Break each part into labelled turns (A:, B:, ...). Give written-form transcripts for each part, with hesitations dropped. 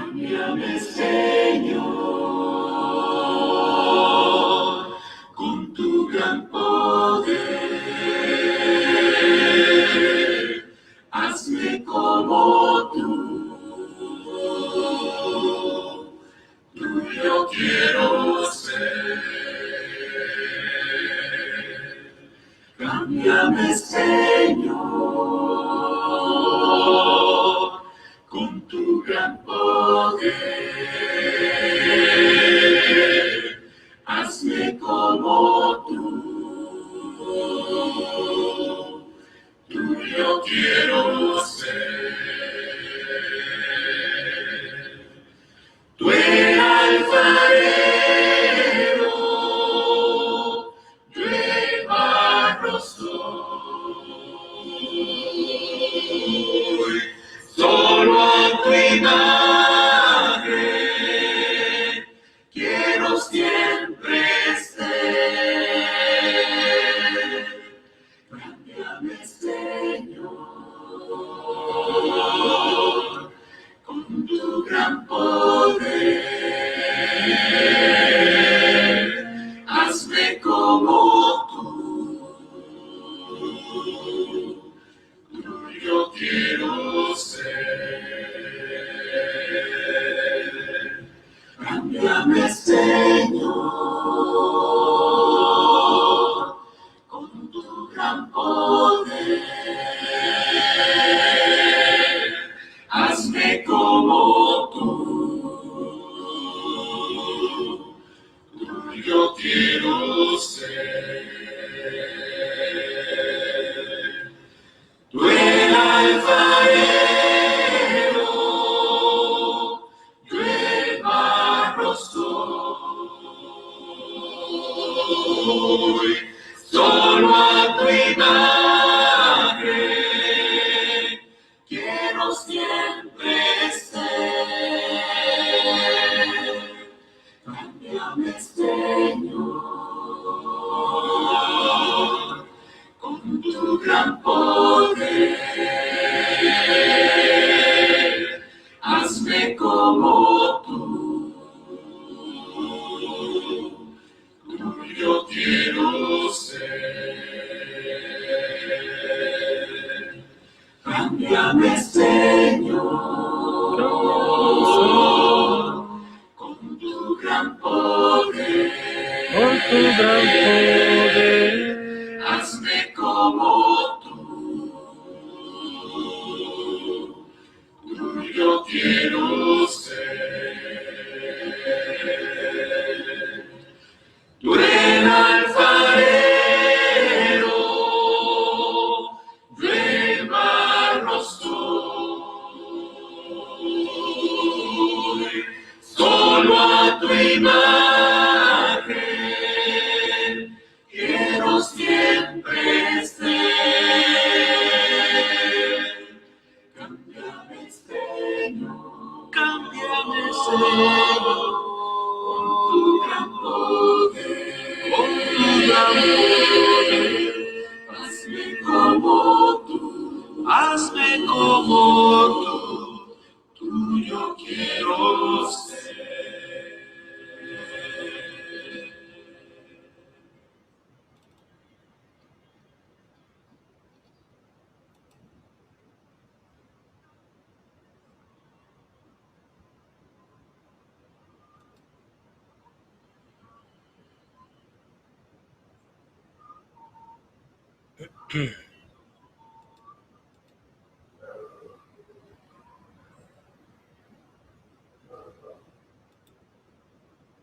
A: Cámbiame, Señor, con tu gran poder. Hazme como tuyo quiero ser. Cámbiame, Señor, con tu gran poder. Hazme como tuyo quiero ser. Tú el alfarero, yo el barro soy, solo a tu imagen quiero siempre ser. Cámbiame, Señor, con tu gran poder. Hazme como yo quiero ser. Cámbiame, Señor, con tu gran poder. Hazme como yo quiero ser. Tú el alfarero, yo el barro soy, solo a tu imagen quiero siempre ser. Cámbiame, Señor, con tu gran poder. Hazme como yo quiero ser. Cámbiame, Señor, con tu gran poder.
B: Con tu gran poder.
A: Hazme como yo quiero ser. Tú el alfarero, yo el barro soy, solo a tu imagen quiero siempre ser. Cámbiame, Señor, cámbiame, Señor, con tu gran poder, con tu gran poder. Hazme como tuyo quiero ser.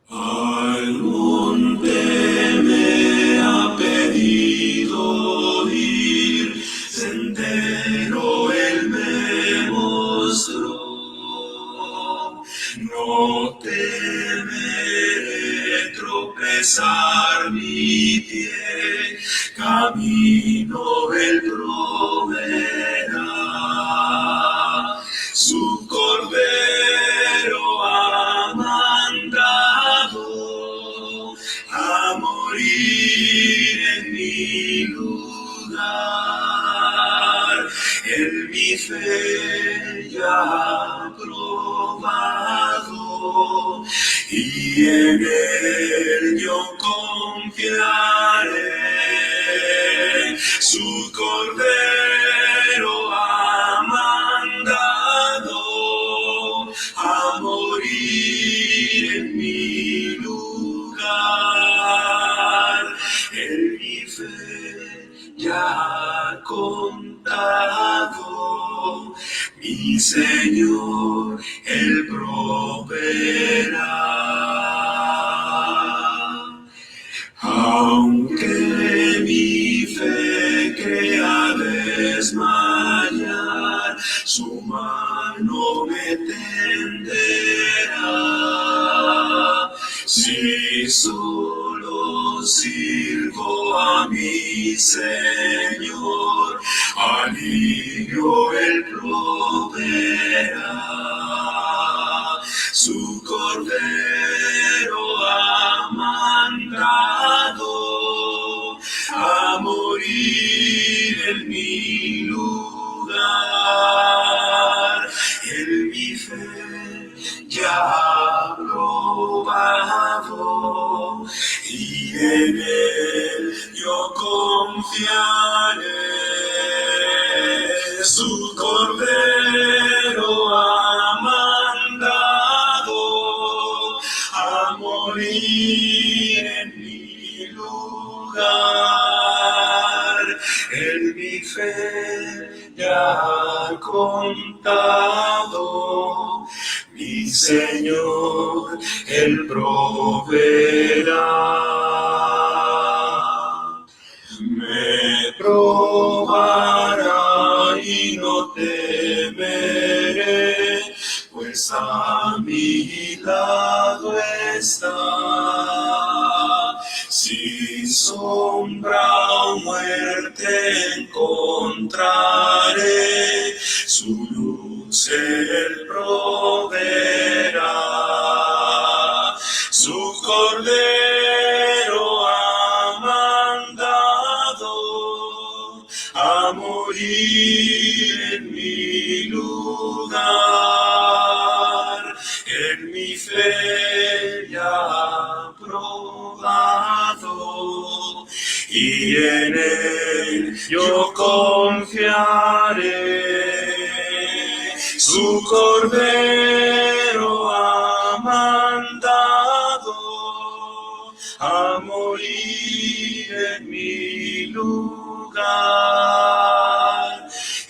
A: Al monte me ha pedido ir, sendero él me mostró. No temeré tropezar mi pie, camino él proveerá. Su cordero ha mandado a morir en mi lugar. En mi fe ya ha probado y en él yo confiaré. Su cordero ha mandado a morir en mi lugar. Él mi fe ya ha contado, mi Señor Él proveerá. Aunque mi fe crea desmayar, su mano me tenderá. Si solo sirvo a mi Señor, alivio Él proveerá. Su cordero ha mandado a morir en mi lugar. En mi fe ya ha probado y en él yo confiaré. Su cordero ha mandado a morir en mi lugar. En mi fe ya ha contado, mi Señor Él proveerá. Me probará y no temeré, pues a mi lado está. Si sombra o muerte encontraré, su luz Él proveerá. Su cordero ha mandado a morir en mi lugar. En mi fe ya ha probado y en él yo confiaré. Su cordero ha mandado a morir en mi lugar.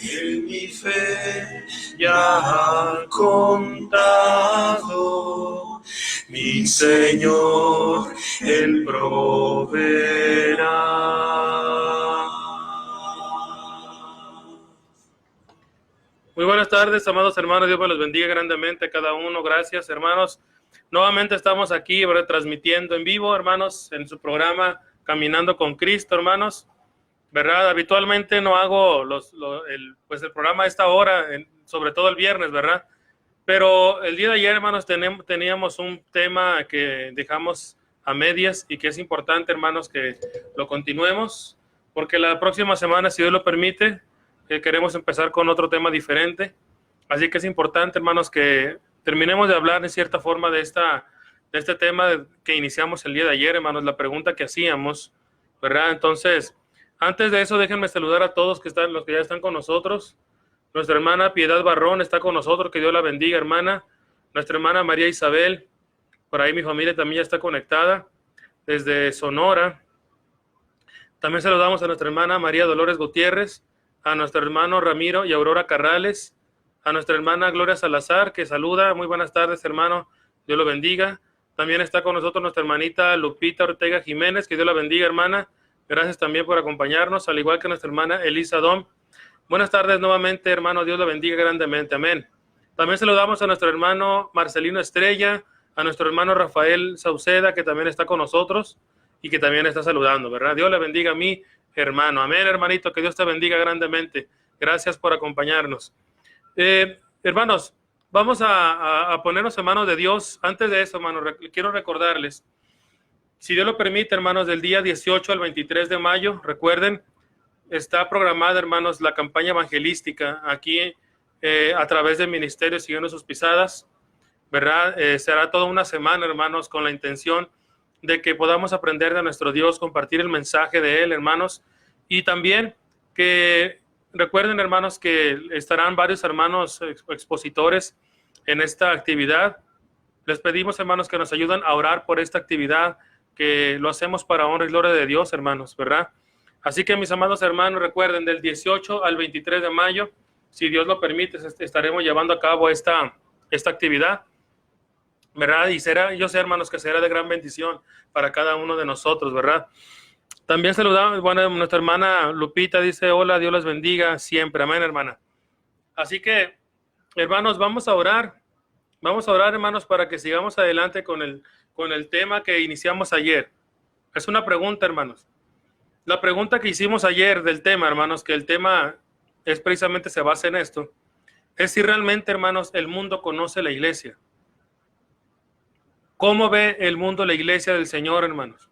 A: En mi fe ya ha contado, mi Señor Él proveerá.
B: Muy buenas tardes, amados hermanos. Dios me los bendiga grandemente a cada uno. Gracias, hermanos. Nuevamente estamos aquí, ¿verdad?, transmitiendo en vivo, hermanos, en su programa Caminando con Cristo, hermanos. ¿Verdad? Habitualmente no hago el programa a esta hora, sobre todo el viernes, ¿verdad? Pero el día de ayer, hermanos, teníamos un tema que dejamos a medias y que es importante, hermanos, que lo continuemos, porque la próxima semana, si Dios lo permite, queremos empezar con otro tema diferente. Así que es importante, hermanos, que terminemos de hablar en cierta forma de este tema que iniciamos el día de ayer, hermanos, la pregunta que hacíamos, ¿verdad? Entonces, antes de eso, déjenme saludar a todos los que ya están con nosotros. Nuestra hermana Piedad Barrón está con nosotros, que Dios la bendiga, hermana. Nuestra hermana María Isabel, por ahí mi familia también ya está conectada, desde Sonora. También saludamos a nuestra hermana María Dolores Gutiérrez, a nuestro hermano Ramiro y Aurora Carrales, a nuestra hermana Gloria Salazar, que saluda. Muy buenas tardes, hermano, Dios lo bendiga. También está con nosotros nuestra hermanita Lupita Ortega Jiménez, que Dios la bendiga, hermana. Gracias también por acompañarnos, al igual que nuestra hermana Elisa Dom. Buenas tardes nuevamente, hermano. Dios lo bendiga grandemente. Amén. También saludamos a nuestro hermano Marcelino Estrella, a nuestro hermano Rafael Sauceda, que también está con nosotros y que también está saludando, ¿verdad? Dios le bendiga a mi hermano. Amén, hermanito. Que Dios te bendiga grandemente. Gracias por acompañarnos. Hermanos, vamos a ponernos en manos de Dios. Antes de eso, hermanos, quiero recordarles, si Dios lo permite, hermanos, del día 18 al 23 de mayo, recuerden, está programada, hermanos, la campaña evangelística aquí a través del ministerio Siguiendo Sus Pisadas. ¿verdad? Será toda una semana, hermanos, con la intención de que podamos aprender de nuestro Dios, compartir el mensaje de Él, hermanos, y también que recuerden, hermanos, que estarán varios hermanos expositores en esta actividad. Les pedimos, hermanos, que nos ayuden a orar por esta actividad, que lo hacemos para honra y gloria de Dios, hermanos, ¿verdad? Así que, mis amados hermanos, recuerden, del 18 al 23 de mayo, si Dios lo permite, estaremos llevando a cabo esta actividad, ¿verdad? Y yo sé, hermanos, que será de gran bendición para cada uno de nosotros, ¿verdad? También saludamos, bueno, nuestra hermana Lupita dice, hola, Dios les bendiga siempre, amén, hermana. Así que, hermanos, vamos a orar, hermanos, para que sigamos adelante con el tema que iniciamos ayer. Es una pregunta, hermanos. La pregunta que hicimos ayer del tema, hermanos, que el tema es precisamente se basa en esto, es si realmente, hermanos, el mundo conoce la iglesia. ¿Cómo ve el mundo la iglesia del Señor, hermanos?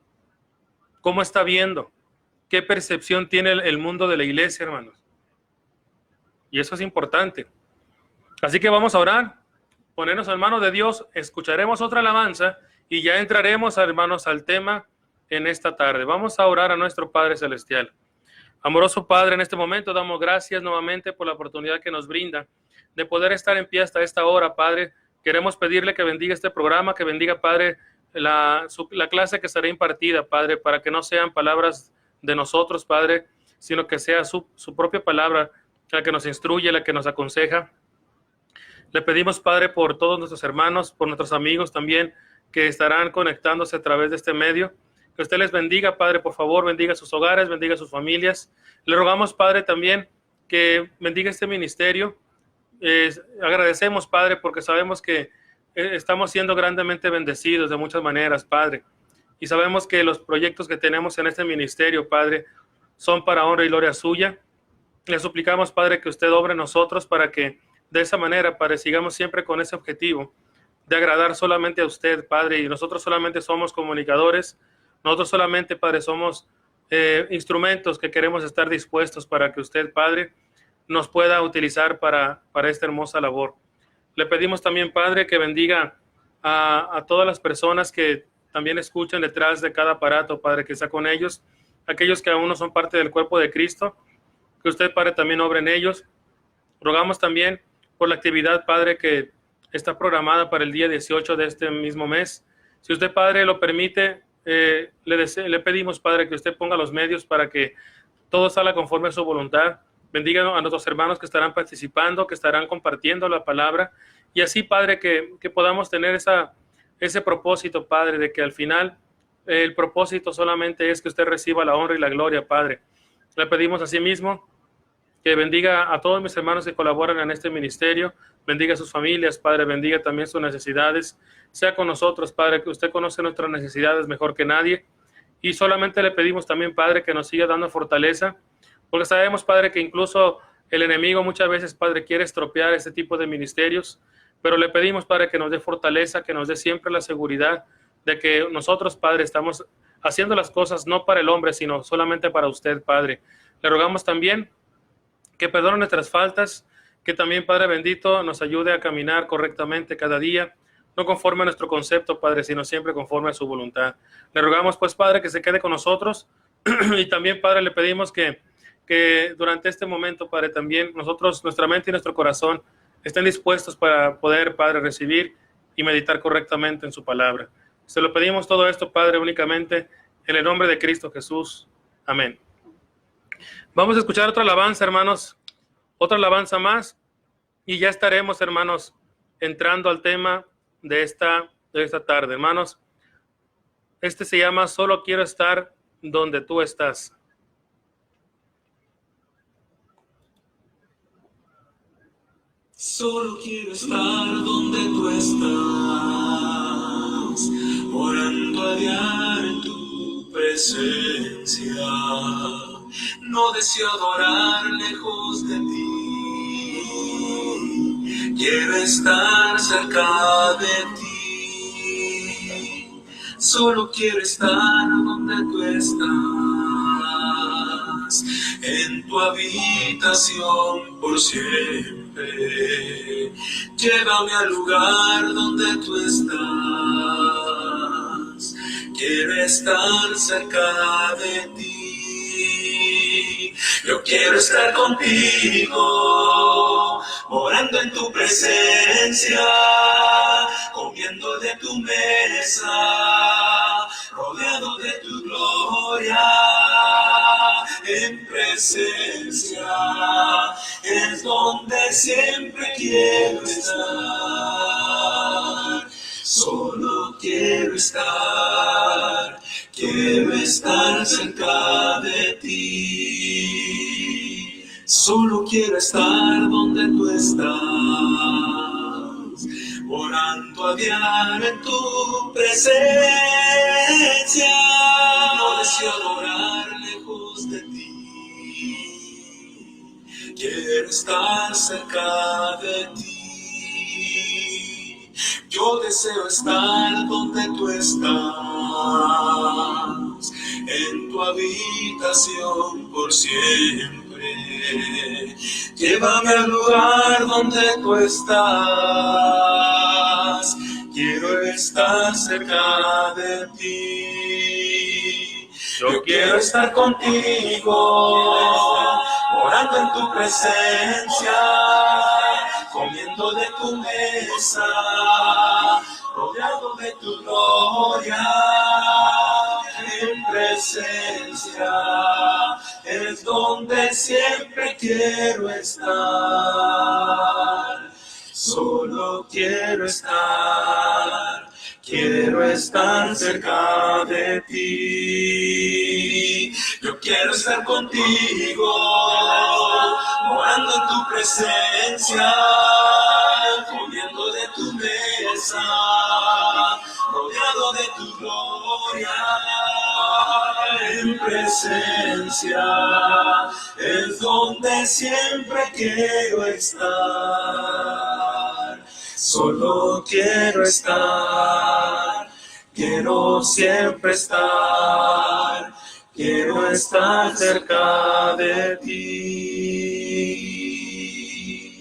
B: ¿Cómo está viendo? ¿Qué percepción tiene el mundo de la iglesia, hermanos? Y eso es importante. Así que vamos a orar, ponernos en manos de Dios, escucharemos otra alabanza y ya entraremos, hermanos, al tema en esta tarde. Vamos a orar a nuestro Padre Celestial. Amoroso Padre, en este momento damos gracias nuevamente por la oportunidad que nos brinda de poder estar en pie hasta esta hora, Padre. Queremos pedirle que bendiga este programa, que bendiga, Padre, la clase que será impartida, Padre, para que no sean palabras de nosotros, Padre, sino que sea su propia palabra la que nos instruye, la que nos aconseja. Le pedimos, Padre, por todos nuestros hermanos, por nuestros amigos también, que estarán conectándose a través de este medio. Que usted les bendiga, Padre, por favor, bendiga sus hogares, bendiga sus familias. Le rogamos, Padre, también que bendiga este ministerio. Agradecemos, Padre, porque sabemos que estamos siendo grandemente bendecidos de muchas maneras, Padre. Y sabemos que los proyectos que tenemos en este ministerio, Padre, son para honra y gloria suya. Le suplicamos, Padre, que usted obre en nosotros para que de esa manera, Padre, sigamos siempre con ese objetivo de agradar solamente a usted, Padre, y nosotros solamente somos comunicadores, nosotros solamente, Padre, somos instrumentos que queremos estar dispuestos para que usted, Padre, nos pueda utilizar para esta hermosa labor. Le pedimos también, Padre, que bendiga a todas las personas que también escuchan detrás de cada aparato, Padre, que está con ellos, aquellos que aún no son parte del cuerpo de Cristo, que usted, Padre, también obre en ellos. Rogamos también por la actividad, Padre, que está programada para el día 18 de este mismo mes. Si usted, Padre, lo permite, le pedimos, Padre, que usted ponga los medios para que todo salga conforme a su voluntad. Bendiga a nuestros hermanos que estarán participando, que estarán compartiendo la palabra. Y así, Padre, que podamos tener ese propósito, Padre, de que al final el propósito solamente es que usted reciba la honra y la gloria, Padre. Le pedimos asimismo que bendiga a todos mis hermanos que colaboran en este ministerio, bendiga a sus familias, Padre, bendiga también sus necesidades, sea con nosotros, Padre, que usted conoce nuestras necesidades mejor que nadie, y solamente le pedimos también, Padre, que nos siga dando fortaleza, porque sabemos, Padre, que incluso el enemigo muchas veces, Padre, quiere estropear este tipo de ministerios, pero le pedimos, Padre, que nos dé fortaleza, que nos dé siempre la seguridad de que nosotros, Padre, estamos haciendo las cosas no para el hombre, sino solamente para usted, Padre. Le rogamos también que perdone nuestras faltas, que también, Padre bendito, nos ayude a caminar correctamente cada día, no conforme a nuestro concepto, Padre, sino siempre conforme a su voluntad. Le rogamos, pues, Padre, que se quede con nosotros y también, Padre, le pedimos que durante este momento, Padre, también nosotros, nuestra mente y nuestro corazón estén dispuestos para poder, Padre, recibir y meditar correctamente en su palabra. Se lo pedimos todo esto, Padre, únicamente en el nombre de Cristo Jesús. Amén. Vamos a escuchar otra alabanza, hermanos, otra alabanza más, y ya estaremos, hermanos, entrando al tema de esta tarde, hermanos. Este se llama Solo quiero estar donde tú estás.
A: Solo quiero estar donde tú estás, orando a diario en tu presencia. No deseo adorar lejos de ti, quiero estar cerca de ti. Solo quiero estar donde tú estás, en tu habitación por siempre. siempre. Llévame al lugar donde tú estás. Quiero estar cerca de ti. Yo quiero estar contigo, morando en tu presencia, comiendo de tu mesa, rodeado de tu gloria. En presencia es donde siempre quiero estar. Solo quiero estar cerca de ti. Solo quiero estar donde tú estás, orando a diario en tu presencia. No deseo adorar lejos de ti, quiero estar cerca de ti. Yo deseo estar donde tú estás, en tu habitación por siempre. Llévame al lugar donde tú estás, quiero estar cerca de ti. Yo quiero estar contigo, orando en tu presencia, comiendo de tu mesa, rodeado de tu gloria. En presencia es donde siempre quiero estar. Solo quiero estar cerca de ti. Yo quiero estar contigo, morando en tu presencia, comiendo de tu mesa, rodeado de tu gloria. En presencia es donde siempre quiero estar. Solo quiero siempre estar, quiero estar cerca de ti.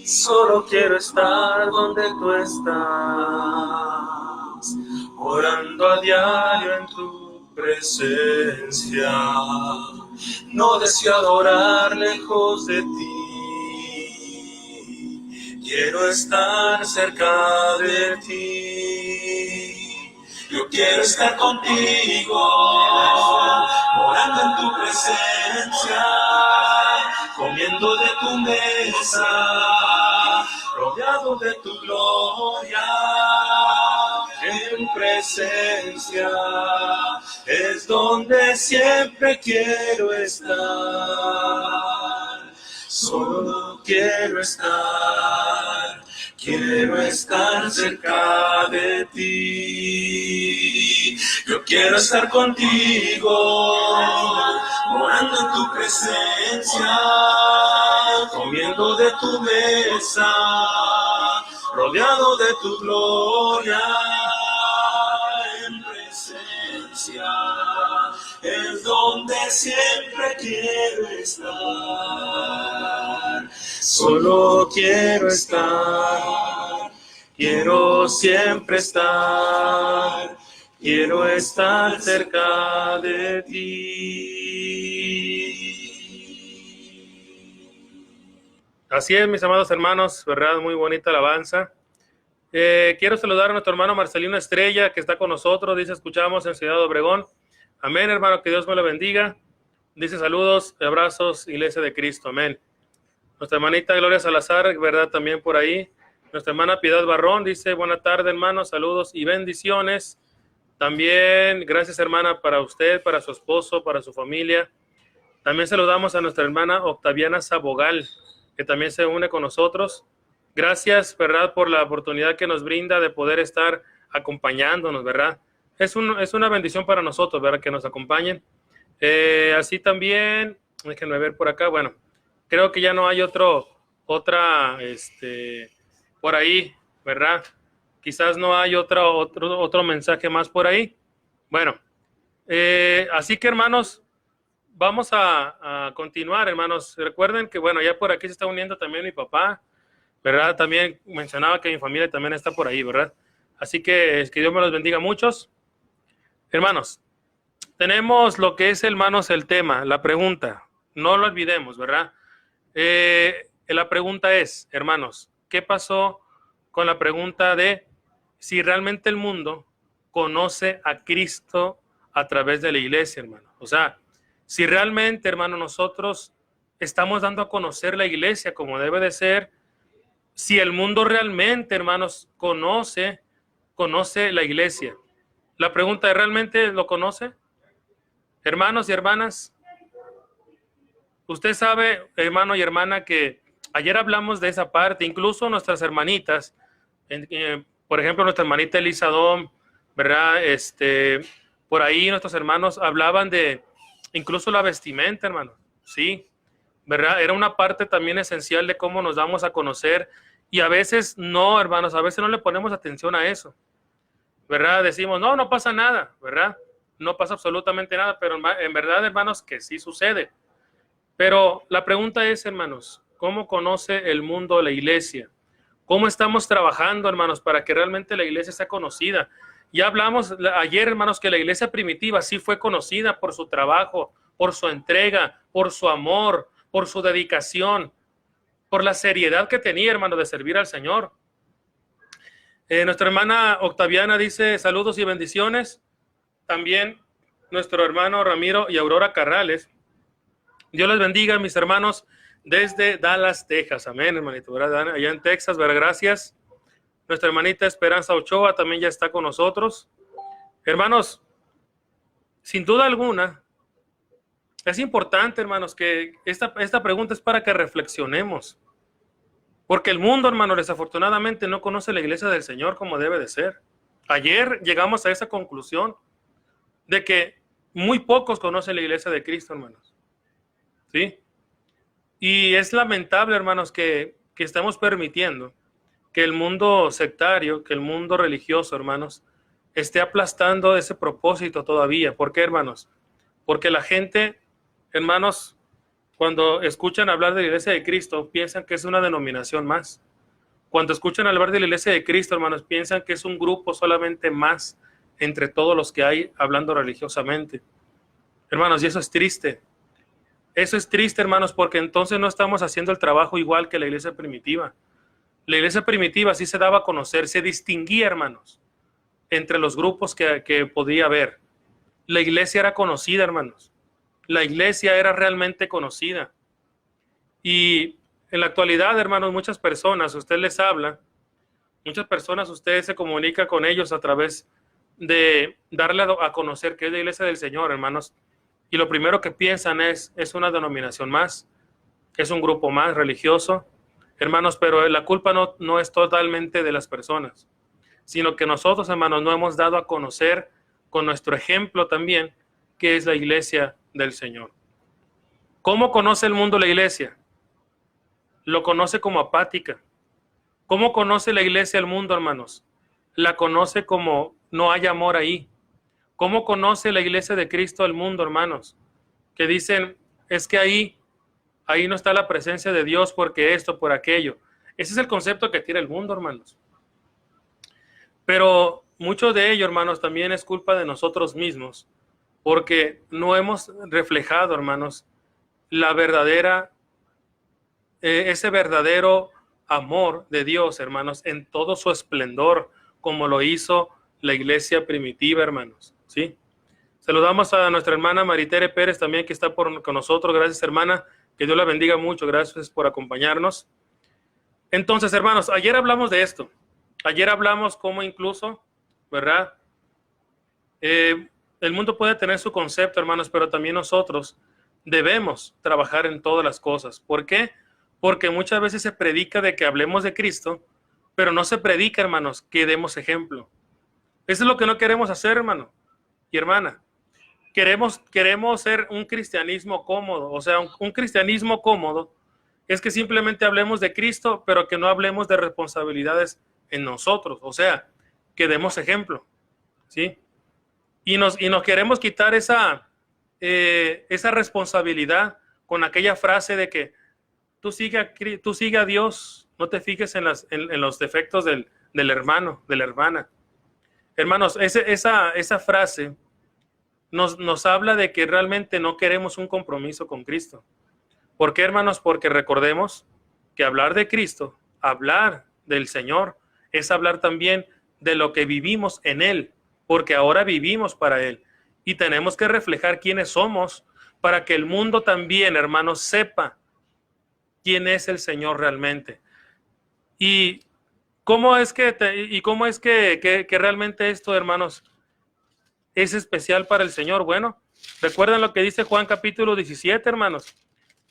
A: Solo quiero estar donde tú estás, orando a diario en tu presencia. No deseo adorar lejos de ti, quiero estar cerca de ti. Yo quiero estar contigo, morando en tu presencia, comiendo de tu mesa, rodeado de tu gloria. En presencia es donde siempre quiero estar. Solo quiero estar cerca de ti. Yo quiero estar contigo, morando en tu presencia, comiendo de tu mesa, rodeado de tu gloria. En presencia es donde siempre quiero estar. Solo quiero siempre estar, quiero estar cerca de ti. Así es, mis amados hermanos, verdad, muy bonita alabanza. Quiero saludar a nuestro hermano Marcelino Estrella, que está con nosotros, dice, escuchamos en Ciudad Obregón. Amén, hermano, que Dios me lo bendiga. Dice, saludos, abrazos, Iglesia de Cristo, amén. Nuestra hermanita Gloria Salazar, verdad, también por ahí. Nuestra hermana Piedad Barrón dice, buena tarde, hermanos, saludos y bendiciones. También, gracias, hermana, para usted, para su esposo, para su familia. También saludamos a nuestra hermana Octaviana Sabogal, que también se une con nosotros. Gracias, verdad, por la oportunidad que nos brinda de poder estar acompañándonos, verdad. Es una bendición para nosotros, verdad, que nos acompañen. Así también, déjenme ver por acá, bueno, creo que ya no hay otra, por ahí, ¿verdad? Quizás no hay otro mensaje más por ahí. Bueno, así que, hermanos, vamos a continuar, hermanos. Recuerden que, bueno, ya por aquí se está uniendo también mi papá. ¿verdad? También mencionaba que mi familia también está por ahí, ¿verdad? Así que es que Dios me los bendiga a muchos. Hermanos, tenemos lo que es, hermanos, el tema, la pregunta. No lo olvidemos, ¿verdad? La pregunta es, hermanos, ¿qué pasó con la pregunta de si realmente el mundo conoce a Cristo a través de la iglesia, hermano? O sea, si realmente, hermano, nosotros estamos dando a conocer la iglesia como debe de ser, si el mundo realmente, hermanos, conoce la iglesia. La pregunta es, ¿realmente lo conoce? Hermanos y hermanas, usted sabe, hermano y hermana, que ayer hablamos de esa parte, incluso nuestras hermanitas, por ejemplo, nuestra hermanita Elisa Dom, ¿verdad? Por ahí nuestros hermanos hablaban de incluso la vestimenta, hermano, ¿sí? ¿Verdad? Era una parte también esencial de cómo nos damos a conocer y a veces no, hermanos, a veces no le ponemos atención a eso, ¿verdad? Decimos, no, no pasa nada, ¿verdad? No pasa absolutamente nada, pero en verdad, hermanos, que sí sucede. Pero la pregunta es, hermanos, ¿cómo conoce el mundo la iglesia? ¿Cómo estamos trabajando, hermanos, para que realmente la iglesia sea conocida? Ya hablamos ayer, hermanos, que la iglesia primitiva sí fue conocida por su trabajo, por su entrega, por su amor, por su dedicación, por la seriedad que tenía, hermano, de servir al Señor. Nuestra hermana Octaviana dice saludos y bendiciones. También nuestro hermano Ramiro y Aurora Carrales. Dios les bendiga, mis hermanos, desde Dallas, Texas. Amén, hermanito, ¿verdad? Allá en Texas, ¿verdad? Gracias. Nuestra hermanita Esperanza Ochoa también ya está con nosotros. Hermanos, sin duda alguna, es importante, hermanos, que esta pregunta es para que reflexionemos. Porque el mundo, hermanos, desafortunadamente no conoce la iglesia del Señor como debe de ser. Ayer llegamos a esa conclusión de que muy pocos conocen la iglesia de Cristo, hermanos. ¿Sí? Y es lamentable, hermanos, que estamos permitiendo que el mundo sectario, que el mundo religioso, hermanos, esté aplastando ese propósito todavía. ¿Por qué, hermanos? Porque la gente, hermanos, cuando escuchan hablar de la iglesia de Cristo, piensan que es una denominación más. Cuando escuchan hablar de la iglesia de Cristo, hermanos, piensan que es un grupo solamente más entre todos los que hay hablando religiosamente. Hermanos, y eso es triste. Eso es triste, hermanos, porque entonces no estamos haciendo el trabajo igual que la iglesia primitiva. La iglesia primitiva sí se daba a conocer, se distinguía, hermanos, entre los grupos que podía haber. La iglesia era conocida, hermanos. La iglesia era realmente conocida. Y en la actualidad, hermanos, muchas personas, usted les habla, muchas personas, usted se comunica con ellos a través de darle a conocer que es la iglesia del Señor, hermanos. Y lo primero que piensan es una denominación más, es un grupo más religioso, hermanos, pero la culpa no es totalmente de las personas, sino que nosotros, hermanos, no hemos dado a conocer con nuestro ejemplo también que es la iglesia del Señor. ¿Cómo conoce el mundo la iglesia? Lo conoce como apática. ¿Cómo conoce la iglesia el mundo, hermanos? La conoce como no hay amor ahí. ¿Cómo conoce la iglesia de Cristo el mundo, hermanos? Que dicen, es que ahí no está la presencia de Dios porque esto, por aquello. Ese es el concepto que tiene el mundo, hermanos. Pero mucho de ello, hermanos, también es culpa de nosotros mismos, porque no hemos reflejado, hermanos, ese verdadero amor de Dios, hermanos, en todo su esplendor, como lo hizo la iglesia primitiva, hermanos, ¿sí? Saludamos a nuestra hermana Maritere Pérez también, que está con nosotros. Gracias, hermana, que Dios la bendiga mucho, gracias por acompañarnos. Entonces, hermanos, ayer hablamos de esto, ayer hablamos cómo incluso, ¿verdad? El mundo puede tener su concepto, hermanos, pero también nosotros debemos trabajar en todas las cosas. ¿Por qué? Porque muchas veces se predica de que hablemos de Cristo, pero no se predica, hermanos, que demos ejemplo. Eso es lo que no queremos hacer, hermano y hermana. Queremos ser un cristianismo cómodo. O sea, un cristianismo cómodo es que simplemente hablemos de Cristo, pero que no hablemos de responsabilidades en nosotros. O sea, que demos ejemplo, ¿sí? Y nos queremos quitar esa responsabilidad con aquella frase de que tú sigue a Dios, No te fijes en los defectos del hermano, de la hermana. Hermanos, esa frase nos habla de que realmente no queremos un compromiso con Cristo. ¿Por qué, hermanos? Porque recordemos que hablar de Cristo, hablar del Señor, es hablar también de lo que vivimos en Él, porque ahora vivimos para Él. Y tenemos que reflejar quiénes somos para que el mundo también, hermanos, sepa quién es el Señor realmente. ¿Y cómo es que realmente esto, hermanos, es especial para el Señor? Bueno, recuerden lo que dice Juan capítulo 17, hermanos.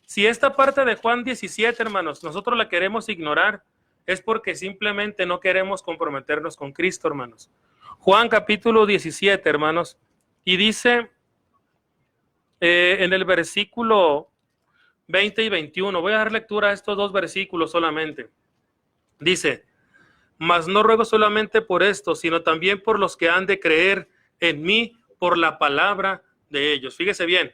A: Si esta parte de Juan 17, hermanos, nosotros la queremos ignorar, es porque simplemente no queremos comprometernos con Cristo, hermanos. Juan capítulo 17, hermanos, y dice en el versículo 20 y 21, voy a dar lectura a estos dos versículos solamente. Dice: mas no ruego solamente por esto, sino también por los que han de creer en mí por la palabra de ellos. Fíjese bien,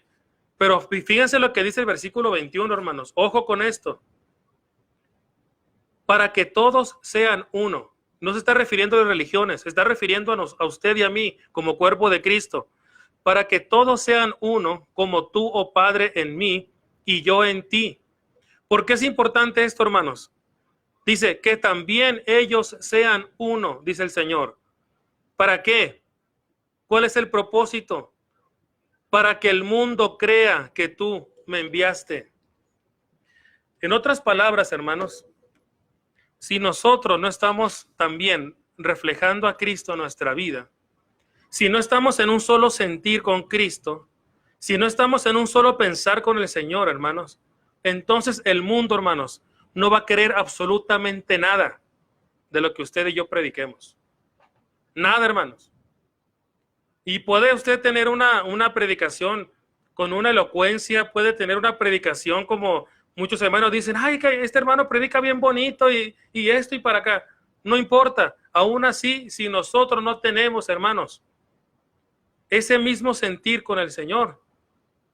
A: pero fíjense lo que dice el versículo 21, hermanos. Ojo con esto. Para que todos sean uno. No se está refiriendo a las religiones, se está refiriendo a usted y a mí como cuerpo de Cristo. Para que todos sean uno, como tú, oh Padre, en mí y yo en ti. ¿Por qué es importante esto, hermanos? Dice que también ellos sean uno, dice el Señor. ¿Para qué? ¿Cuál es el propósito? Para que el mundo crea que tú me enviaste. En otras palabras, hermanos, si nosotros no estamos también reflejando a Cristo en nuestra vida, si no estamos en un solo sentir con Cristo, si no estamos en un solo pensar con el Señor, hermanos, entonces el mundo, hermanos, no va a querer absolutamente nada de lo que usted y yo prediquemos. Nada, hermanos. Y puede usted tener una predicación con una elocuencia, puede tener una predicación como muchos hermanos dicen: ay, que este hermano predica bien bonito y esto y para acá. No importa. Aún así, si nosotros no tenemos, hermanos, ese mismo sentir con el Señor,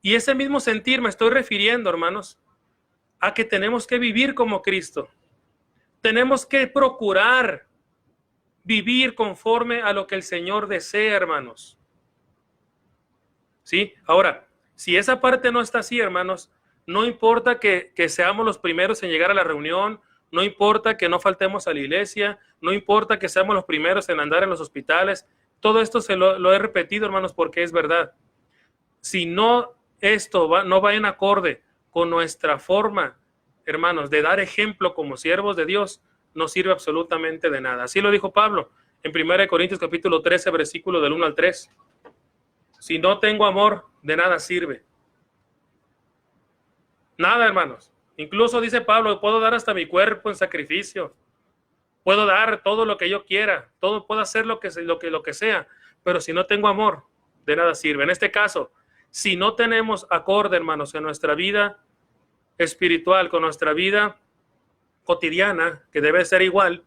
A: y ese mismo sentir me estoy refiriendo, hermanos, a que tenemos que vivir como Cristo. Tenemos que procurar vivir conforme a lo que el Señor desea, hermanos. ¿Sí? Ahora, si esa parte no está así, hermanos, no importa que seamos los primeros en llegar a la reunión, no importa que no faltemos a la iglesia, no importa que seamos los primeros en andar en los hospitales, todo esto lo he repetido, hermanos, porque es verdad. Si no esto no va en acorde con nuestra forma, hermanos, de dar ejemplo como siervos de Dios, no sirve absolutamente de nada. Así lo dijo Pablo en 1 Corintios capítulo 13, versículo del 1 al 3. Si no tengo amor, de nada sirve. Nada, hermanos. Incluso dice Pablo: puedo dar hasta mi cuerpo en sacrificio. Puedo dar todo lo que yo quiera. Puedo hacer lo que sea. Pero si no tengo amor, de nada sirve. En este caso, si no tenemos acorde, hermanos, en nuestra vida espiritual con nuestra vida cotidiana, que debe ser igual,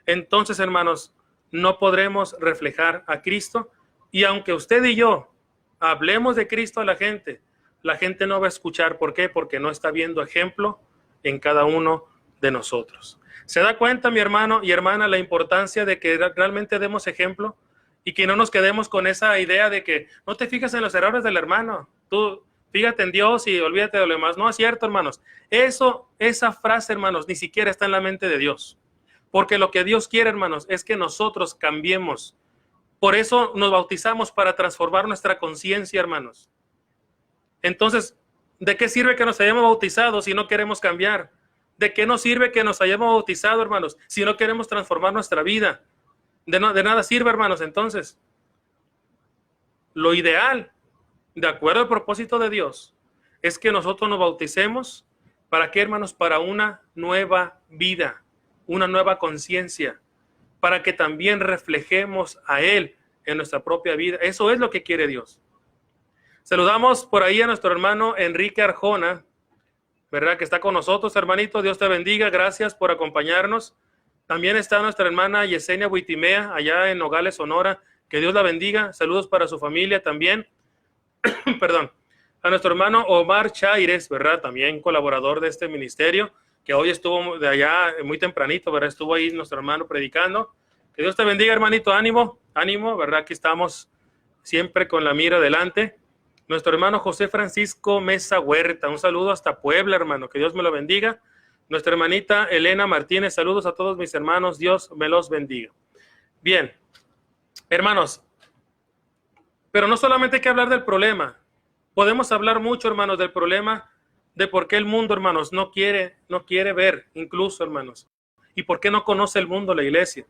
A: entonces, hermanos, no podremos reflejar a Cristo. Y aunque usted y yo hablemos de Cristo a la gente no va a escuchar. ¿Por qué? Porque no está viendo ejemplo en cada uno de nosotros. ¿Se da cuenta, mi hermano y hermana, la importancia de que realmente demos ejemplo y que no nos quedemos con esa idea de que no te fijas en los errores del hermano, tú fíjate en Dios y olvídate de lo demás? No es cierto, hermanos. Esa frase, hermanos, ni siquiera está en la mente de Dios. Porque lo que Dios quiere, hermanos, es que nosotros cambiemos. Por eso nos bautizamos, para transformar nuestra conciencia, hermanos. Entonces, ¿de qué sirve que nos hayamos bautizado si no queremos cambiar? ¿De qué nos sirve que nos hayamos bautizado, hermanos, si no queremos transformar nuestra vida? De nada sirve, hermanos. Entonces, lo ideal, de acuerdo al propósito de Dios, es que nosotros nos bauticemos. ¿Para qué, hermanos? Para una nueva vida, una nueva conciencia, para que también reflejemos a Él en nuestra propia vida. Eso es lo que quiere Dios. Saludamos por ahí a nuestro hermano Enrique Arjona, ¿verdad? Que está con nosotros, hermanito. Dios te bendiga. Gracias por acompañarnos. También está nuestra hermana Yesenia Huitimea, allá en Nogales, Sonora. Que Dios la bendiga. Saludos para su familia también. Perdón. A nuestro hermano Omar Chaires, ¿verdad? También colaborador de este ministerio.
B: que hoy estuvo de allá muy tempranito, ¿verdad? Estuvo ahí nuestro hermano predicando. Que Dios te bendiga, hermanito, ánimo, ánimo, ¿verdad? Aquí estamos siempre con la mira adelante. Nuestro hermano José Francisco Mesa Huerta, un saludo hasta Puebla, hermano, que Dios me lo bendiga. Nuestra hermanita Elena Martínez, saludos a todos mis hermanos, Dios me los bendiga. Bien, hermanos, pero no solamente hay que hablar del problema, podemos hablar mucho, hermanos, del problema de por qué el mundo, hermanos, no quiere ver, incluso, hermanos, y por qué no conoce el mundo la iglesia.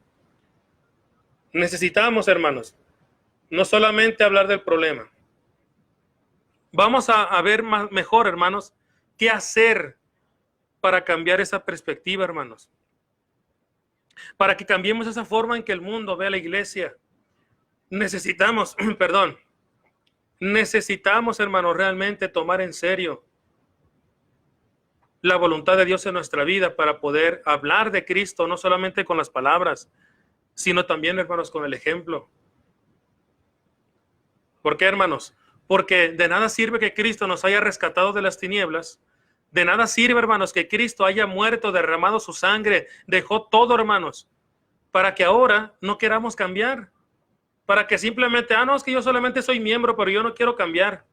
B: Necesitamos, hermanos, no solamente hablar del problema. Vamos a ver mejor, hermanos, qué hacer para cambiar esa perspectiva, hermanos. Para que cambiemos esa forma en que el mundo ve a la iglesia. Necesitamos, necesitamos, hermanos, realmente tomar en serio la voluntad de Dios en nuestra vida para poder hablar de Cristo, no solamente con las palabras, sino también, hermanos, con el ejemplo. ¿Por qué, hermanos? Porque de nada sirve que Cristo nos haya rescatado de las tinieblas. De nada sirve, hermanos, que Cristo haya muerto, derramado su sangre, dejó todo, hermanos, para que ahora no queramos cambiar. Para que simplemente, no, es que yo solamente soy miembro, pero yo no quiero cambiar.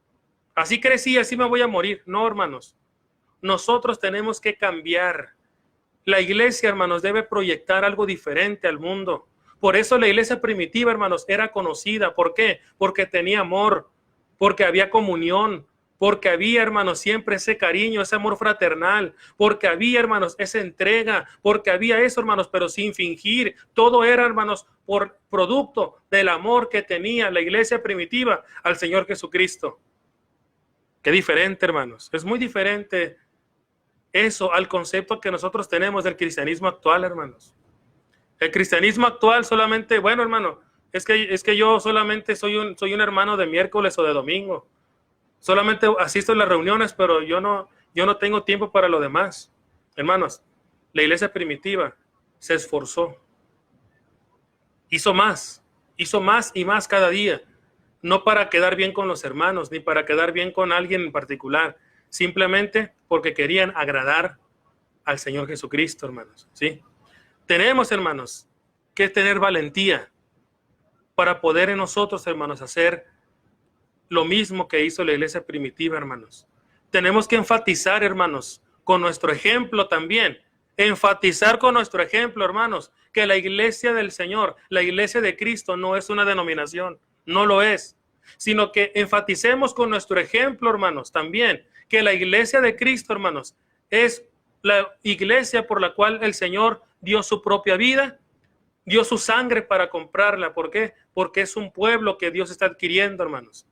B: Así crecí, así me voy a morir. No, hermanos. Nosotros tenemos que cambiar. La iglesia, hermanos, debe proyectar algo diferente al mundo. Por eso la iglesia primitiva, hermanos, era conocida. ¿Por qué? Porque tenía amor, porque había comunión, porque había, hermanos, siempre ese cariño, ese amor fraternal, porque había, hermanos, esa entrega, porque había eso, hermanos, pero sin fingir. Todo era, hermanos, por producto del amor que tenía la iglesia primitiva al Señor Jesucristo. Qué diferente, hermanos. Es muy diferente eso al concepto que nosotros tenemos del cristianismo actual, hermanos. El cristianismo actual solamente, bueno, hermano, es que yo solamente soy un hermano de miércoles o de domingo. Solamente asisto a las reuniones, pero yo no tengo tiempo para lo demás. Hermanos, la iglesia primitiva se esforzó. Hizo más y más cada día. No para quedar bien con los hermanos, ni para quedar bien con alguien en particular. Simplemente porque querían agradar al Señor Jesucristo, hermanos. ¿Sí? Tenemos, hermanos, que tener valentía para poder en nosotros, hermanos, hacer lo mismo que hizo la iglesia primitiva, hermanos. Tenemos que enfatizar, hermanos, con nuestro ejemplo también. Enfatizar con nuestro ejemplo, hermanos, que la iglesia del Señor, la iglesia de Cristo no es una denominación, no lo es, sino que enfaticemos con nuestro ejemplo, hermanos, también, que la iglesia de Cristo, hermanos, es la iglesia por la cual el Señor dio su propia vida, dio su sangre para comprarla. ¿Por qué? Porque es un pueblo que Dios está adquiriendo, hermanos.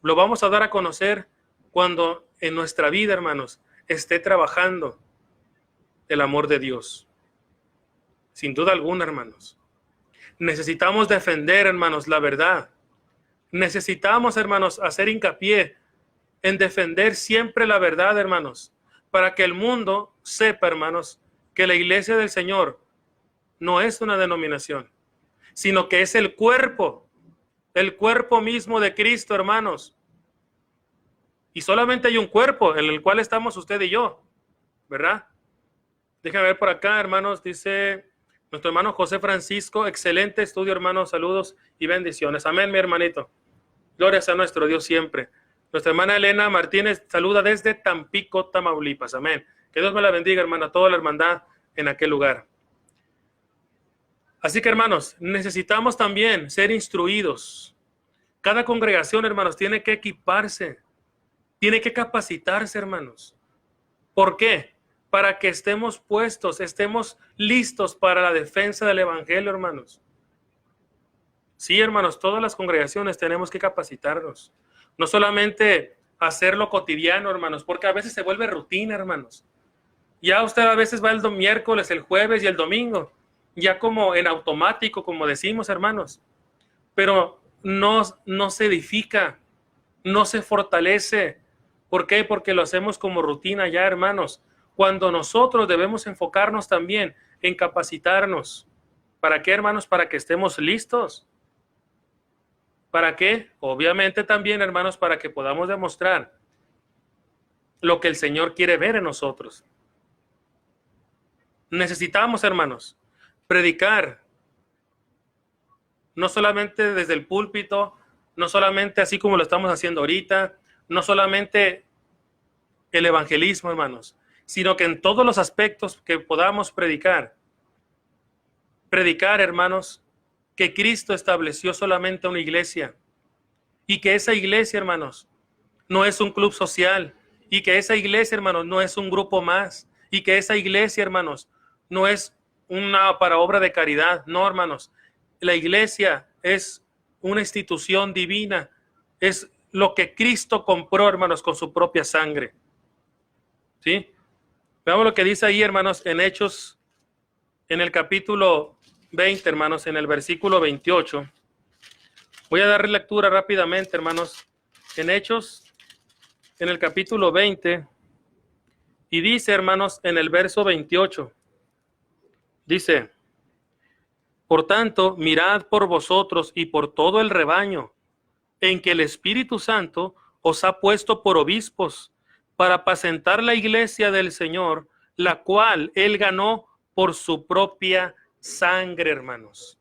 B: Lo vamos a dar a conocer cuando en nuestra vida, hermanos, esté trabajando el amor de Dios. Sin duda alguna, hermanos. Necesitamos defender, hermanos, la verdad. Necesitamos, hermanos, hacer hincapié en defender siempre la verdad, hermanos, para que el mundo sepa, hermanos, que la iglesia del Señor no es una denominación, sino que es el cuerpo mismo de Cristo, hermanos. Y solamente hay un cuerpo en el cual estamos usted y yo, ¿verdad? Déjame ver por acá, hermanos, dice nuestro hermano José Francisco, excelente estudio, hermanos, saludos y bendiciones. Amén, mi hermanito. Gloria a nuestro Dios siempre. Nuestra hermana Elena Martínez saluda desde Tampico, Tamaulipas. Amén. Que Dios me la bendiga, hermana, toda la hermandad en aquel lugar. Así que, hermanos, necesitamos también ser instruidos. Cada congregación, hermanos, tiene que equiparse, tiene que capacitarse, hermanos. ¿Por qué? Para que estemos puestos, estemos listos para la defensa del evangelio, hermanos. Sí, hermanos, todas las congregaciones tenemos que capacitarnos. No solamente hacerlo cotidiano, hermanos, porque a veces se vuelve rutina, hermanos. Ya usted a veces va el miércoles, el jueves y el domingo, ya como en automático, como decimos, hermanos. Pero no se edifica, no se fortalece. ¿Por qué? Porque lo hacemos como rutina ya, hermanos. Cuando nosotros debemos enfocarnos también en capacitarnos. ¿Para qué, hermanos? Para que estemos listos. ¿Para qué? Obviamente también, hermanos, para que podamos demostrar
A: lo que el Señor quiere ver en nosotros. Necesitamos, hermanos, predicar, no solamente desde el púlpito, no solamente así como lo estamos haciendo ahorita, no solamente el evangelismo, hermanos, sino que en todos los aspectos que podamos predicar, hermanos, que Cristo estableció solamente una iglesia y que esa iglesia, hermanos, no es un club social y que esa iglesia, hermanos, no es un grupo más y que esa iglesia, hermanos, no es una para obra de caridad. No, hermanos, la iglesia es una institución divina, es lo que Cristo compró, hermanos, con su propia sangre. ¿Sí? Veamos lo que dice ahí, hermanos, en Hechos, en el capítulo 20, hermanos, en el versículo 28. Voy a darle lectura rápidamente, hermanos, en Hechos, en el capítulo 20, y dice, hermanos, en el verso 28, dice: por tanto, mirad por vosotros y por todo el rebaño, en que el Espíritu Santo os ha puesto por obispos, para apacentar la iglesia del Señor, la cual Él ganó por su propia sangre, hermanos.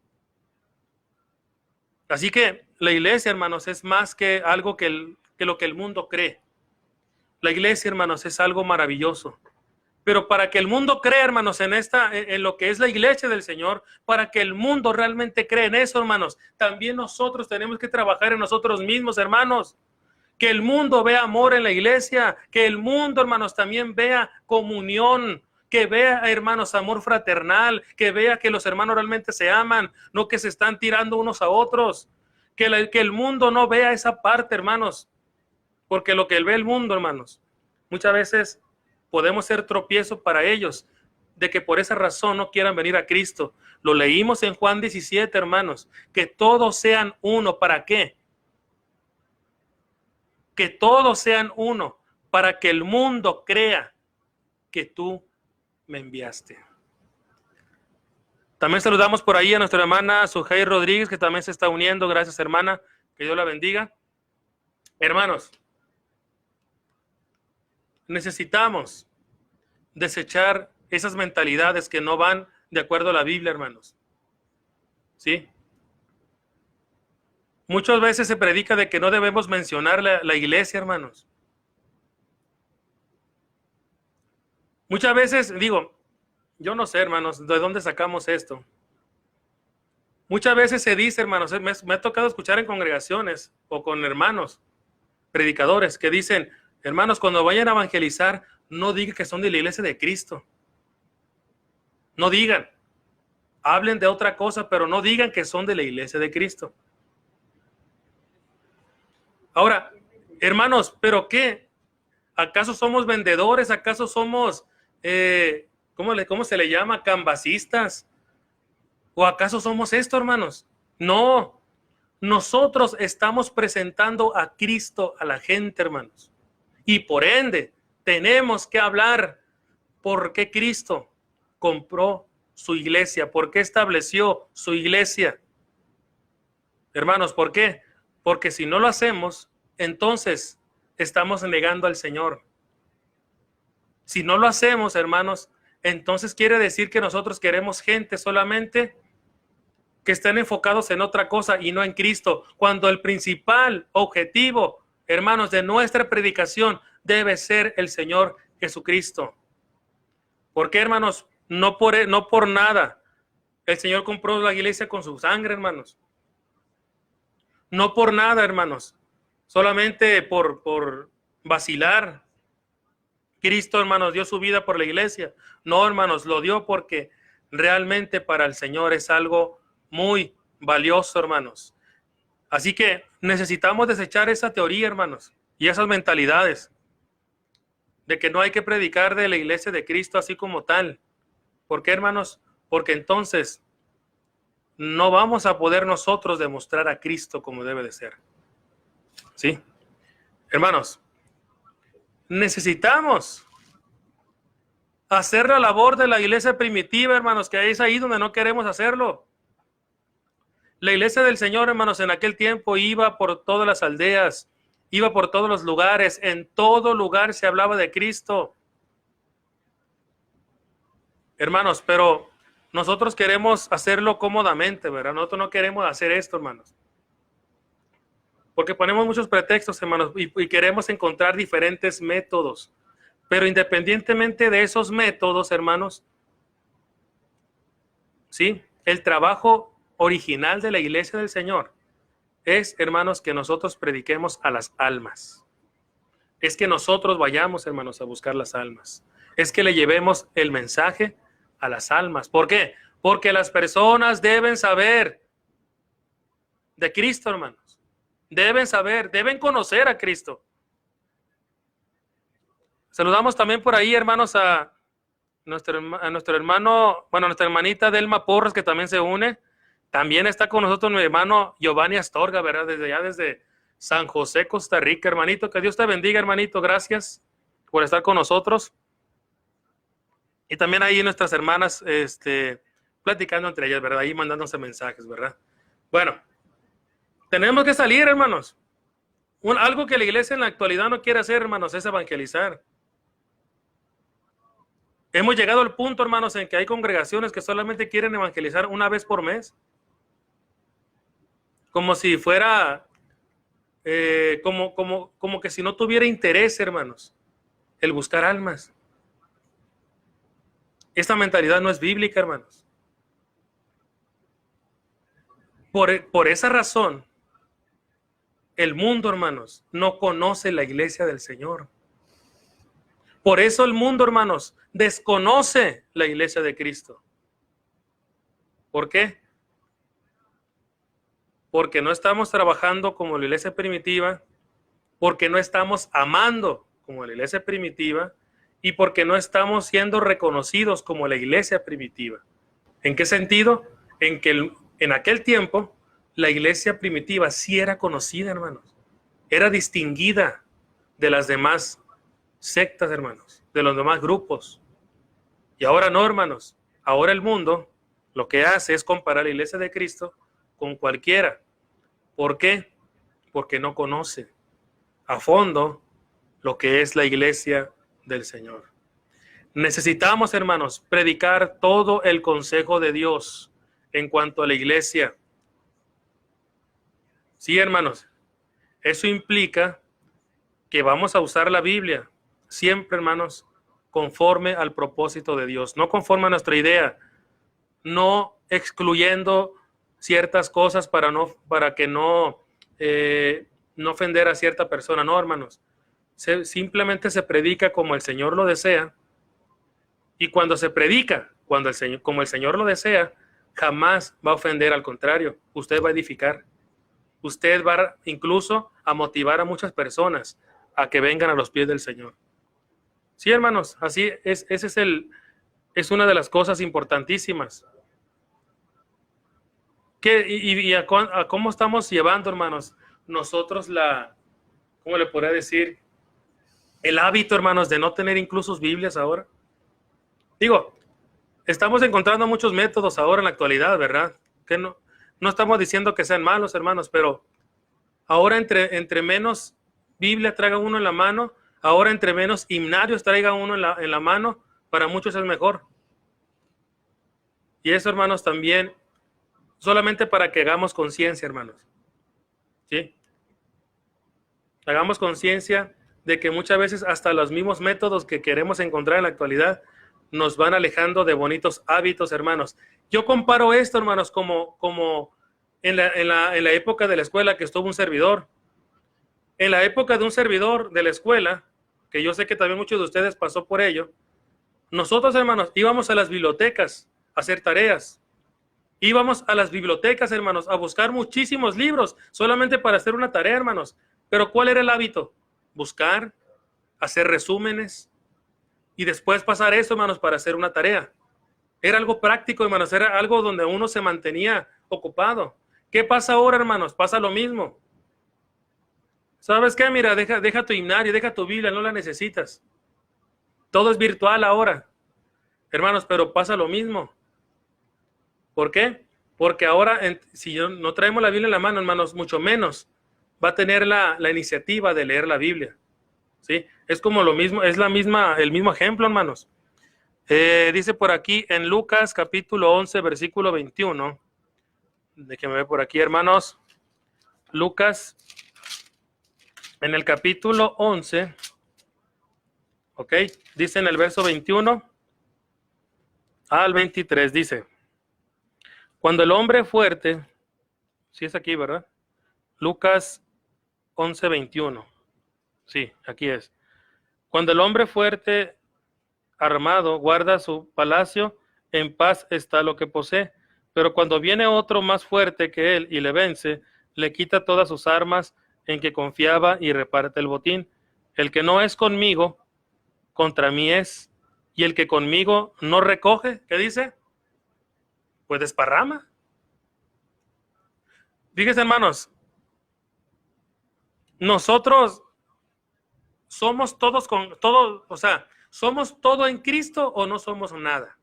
A: Así que la iglesia, hermanos, es más que algo que lo que el mundo cree. La iglesia, hermanos, es algo maravilloso. Pero para que el mundo crea, hermanos, en lo que es la iglesia del Señor, para que el mundo realmente cree en eso, hermanos, también nosotros tenemos que trabajar en nosotros mismos, hermanos. Que el mundo vea amor en la iglesia, que el mundo, hermanos, también vea comunión, que vea, hermanos, amor fraternal, que vea que los hermanos realmente se aman, no que se están tirando unos a otros. Que el mundo no vea esa parte, hermanos, porque lo que ve el mundo, hermanos, muchas veces podemos ser tropiezo para ellos, de que por esa razón no quieran venir a Cristo. Lo leímos en Juan 17, hermanos, que todos sean uno. ¿Para qué? Que todos sean uno, para que el mundo crea que tú me enviaste. También saludamos por ahí a nuestra hermana Sujei Rodríguez, que también se está uniendo. Gracias, hermana, que Dios la bendiga. Hermanos, necesitamos desechar esas mentalidades que no van de acuerdo a la Biblia, hermanos. ¿Sí? Muchas veces se predica de que no debemos mencionar la iglesia, hermanos. Muchas veces, digo, yo no sé, hermanos, ¿de dónde sacamos esto? Muchas veces se dice, hermanos, me ha tocado escuchar en congregaciones o con hermanos, predicadores, que dicen: hermanos, cuando vayan a evangelizar, no digan que son de la iglesia de Cristo. No digan. Hablen de otra cosa, pero no digan que son de la iglesia de Cristo. Ahora, hermanos, ¿pero qué? ¿Acaso somos vendedores? ¿Acaso somos, cómo se le llama? ¿Cambasistas? ¿O acaso somos esto, hermanos? No. Nosotros estamos presentando a Cristo a la gente, hermanos. Y por ende, tenemos que hablar por qué Cristo compró su iglesia, por qué estableció su iglesia. Hermanos, ¿por qué? Porque si no lo hacemos, entonces estamos negando al Señor. Si no lo hacemos, hermanos, entonces quiere decir que nosotros queremos gente solamente que estén enfocados en otra cosa y no en Cristo, cuando el principal objetivo, hermanos, de nuestra predicación debe ser el Señor Jesucristo. ¿Por qué, hermanos? No por nada. El Señor compró la iglesia con su sangre, hermanos. No por nada, hermanos. Solamente por vacilar. Cristo, hermanos, dio su vida por la iglesia. No, hermanos, lo dio porque realmente para el Señor es algo muy valioso, hermanos. Así que necesitamos desechar esa teoría, hermanos, y esas mentalidades de que no hay que predicar de la iglesia de Cristo así como tal. ¿Por qué, hermanos? Porque entonces no vamos a poder nosotros demostrar a Cristo como debe de ser. ¿Sí? Hermanos, necesitamos hacer la labor de la iglesia primitiva, hermanos, que es ahí donde no queremos hacerlo. La iglesia del Señor, hermanos, en aquel tiempo iba por todas las aldeas, iba por todos los lugares, en todo lugar se hablaba de Cristo. Hermanos, pero nosotros queremos hacerlo cómodamente, ¿verdad? Nosotros no queremos hacer esto, hermanos. Porque ponemos muchos pretextos, hermanos, y queremos encontrar diferentes métodos. Pero independientemente de esos métodos, hermanos, ¿sí? El trabajo original de la iglesia del Señor es, hermanos, que nosotros prediquemos a las almas. Es que nosotros vayamos, hermanos, a buscar las almas. Es que le llevemos el mensaje a las almas. ¿Por qué? Porque las personas deben saber de Cristo, hermanos. Deben saber, deben conocer a Cristo. Saludamos también por ahí, hermanos, a nuestro hermano, bueno, nuestra hermanita Delma Porras, que también se une. También está con nosotros mi hermano Giovanni Astorga, ¿verdad? Desde allá, desde San José, Costa Rica, hermanito. Que Dios te bendiga, hermanito. Gracias por estar con nosotros. Y también ahí nuestras hermanas, platicando entre ellas, ¿verdad? Ahí mandándose mensajes, ¿verdad? Bueno, tenemos que salir, hermanos. Algo que la iglesia en la actualidad no quiere hacer, hermanos, es evangelizar. Hemos llegado al punto, hermanos, en que hay congregaciones que solamente quieren evangelizar una vez por mes. Como si fuera, como que si no tuviera interés, hermanos, el buscar almas. Esta mentalidad no es bíblica, hermanos. Por esa razón, el mundo, hermanos, no conoce la iglesia del Señor. Por eso el mundo, hermanos, desconoce la iglesia de Cristo. ¿Por qué? Porque no estamos trabajando como la iglesia primitiva, porque no estamos amando como la iglesia primitiva y porque no estamos siendo reconocidos como la iglesia primitiva. ¿En qué sentido? En que en aquel tiempo la iglesia primitiva sí era conocida, hermanos. Era distinguida de las demás sectas, hermanos, de los demás grupos. Y ahora no, hermanos. Ahora el mundo lo que hace es comparar la iglesia de Cristo con cualquiera. ¿Por qué? Porque no conoce a fondo lo que es la iglesia del Señor. Necesitamos, hermanos, predicar todo el consejo de Dios en cuanto a la iglesia. Sí, hermanos, eso implica que vamos a usar la Biblia siempre, hermanos, conforme al propósito de Dios, no conforme a nuestra idea, no excluyendo ciertas cosas para que no ofender a cierta persona, no, hermanos. Simplemente se predica como el Señor lo desea, y cuando se predica como el Señor lo desea, jamás va a ofender, al contrario, usted va a edificar. Usted va incluso a motivar a muchas personas a que vengan a los pies del Señor. Sí, hermanos, así es. Es una de las cosas importantísimas. ¿A cómo estamos llevando, hermanos, nosotros ¿cómo le podría decir? El hábito, hermanos, de no tener incluso Biblias ahora. Digo, estamos encontrando muchos métodos ahora en la actualidad, ¿verdad? Que no estamos diciendo que sean malos, hermanos, pero ahora entre menos Biblia traiga uno en la mano, ahora entre menos himnarios traiga uno en la mano, para muchos es mejor. Y eso, hermanos, también solamente para que hagamos conciencia, hermanos. ¿Sí? Hagamos conciencia de que muchas veces hasta los mismos métodos que queremos encontrar en la actualidad nos van alejando de bonitos hábitos, hermanos. Yo comparo esto, hermanos, como en la época de la escuela que estuvo un servidor. En la época de un servidor de la escuela, que yo sé que también muchos de ustedes pasó por ello, nosotros, hermanos, íbamos a las bibliotecas a hacer tareas. Íbamos a las bibliotecas, hermanos, a buscar muchísimos libros, solamente para hacer una tarea, hermanos. Pero ¿cuál era el hábito? Buscar, hacer resúmenes, y después pasar eso, hermanos, para hacer una tarea. Era algo práctico, hermanos, era algo donde uno se mantenía ocupado. ¿Qué pasa ahora, hermanos? Pasa lo mismo. ¿Sabes qué? Mira, deja tu himnario, deja tu Biblia, no la necesitas. Todo es virtual ahora, hermanos, pero pasa lo mismo. ¿Por qué? Porque ahora, si no traemos la Biblia en la mano, hermanos, mucho menos va a tener la iniciativa de leer la Biblia. ¿Sí? Es como lo mismo, es el mismo ejemplo, hermanos. Dice por aquí en Lucas capítulo 11, versículo 21. Déjenme ver por aquí, hermanos. Lucas, en el capítulo 11, ok, dice en el verso 21 al 23, dice: cuando el hombre fuerte, sí es aquí, ¿verdad? Lucas 11, 21. Sí, aquí es. Cuando el hombre fuerte armado guarda su palacio, en paz está lo que posee. Pero cuando viene otro más fuerte que él y le vence, le quita todas sus armas en que confiaba y reparte el botín. El que no es conmigo, contra mí es. Y el que conmigo no recoge, ¿qué dice? Pues desparrama. Fíjense, hermanos, nosotros somos todos con todo, o sea, ¿somos todo en Cristo o no somos nada?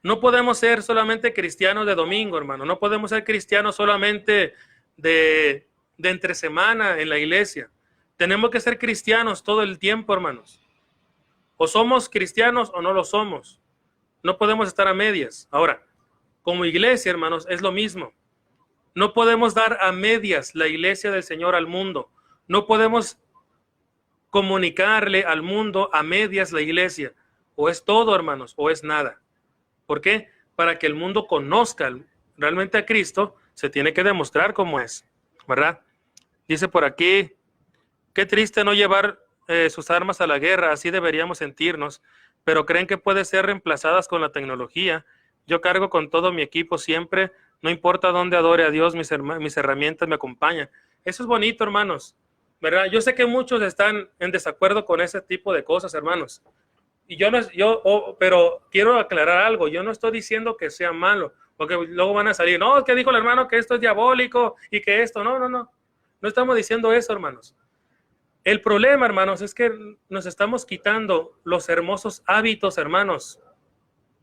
A: No podemos ser solamente cristianos de domingo, hermano. No podemos ser cristianos solamente de entre semana en la iglesia. Tenemos que ser cristianos todo el tiempo, hermanos. O somos cristianos o no lo somos. No podemos estar a medias. Ahora, como iglesia, hermanos, es lo mismo. No podemos dar a medias la iglesia del Señor al mundo. No podemos comunicarle al mundo a medias la iglesia. O es todo, hermanos, o es nada. ¿Por qué? Para que el mundo conozca realmente a Cristo, se tiene que demostrar cómo es, ¿verdad? Dice por aquí, qué triste no llevar sus armas a la guerra, así deberíamos sentirnos, pero creen que puede ser reemplazadas con la tecnología. Yo cargo con todo mi equipo siempre, no importa dónde adore a Dios, mis herramientas me acompañan. Eso es bonito, hermanos, ¿verdad? Yo sé que muchos están en desacuerdo con ese tipo de cosas, hermanos. Y pero quiero aclarar algo, yo no estoy diciendo que sea malo, porque luego van a salir, no, es que dijo el hermano que esto es diabólico y que esto, no estamos diciendo eso, hermanos. El problema, hermanos, es que nos estamos quitando los hermosos hábitos, hermanos,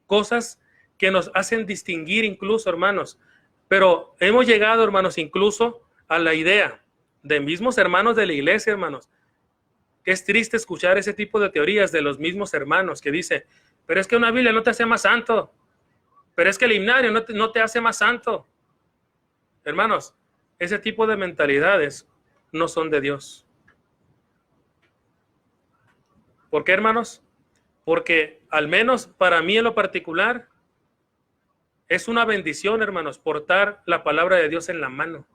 A: cosas que nos hacen distinguir incluso, hermanos, pero hemos llegado, hermanos, incluso a la idea de mismos hermanos de la iglesia, hermanos. Es triste escuchar ese tipo de teorías de los mismos hermanos que dice, pero es que una Biblia no te hace más santo, pero es que el himnario no te hace más santo. Hermanos, ese tipo de mentalidades no son de Dios. ¿Por qué, hermanos? Porque al menos para mí en lo particular es una bendición, hermanos, portar la palabra de Dios en la mano.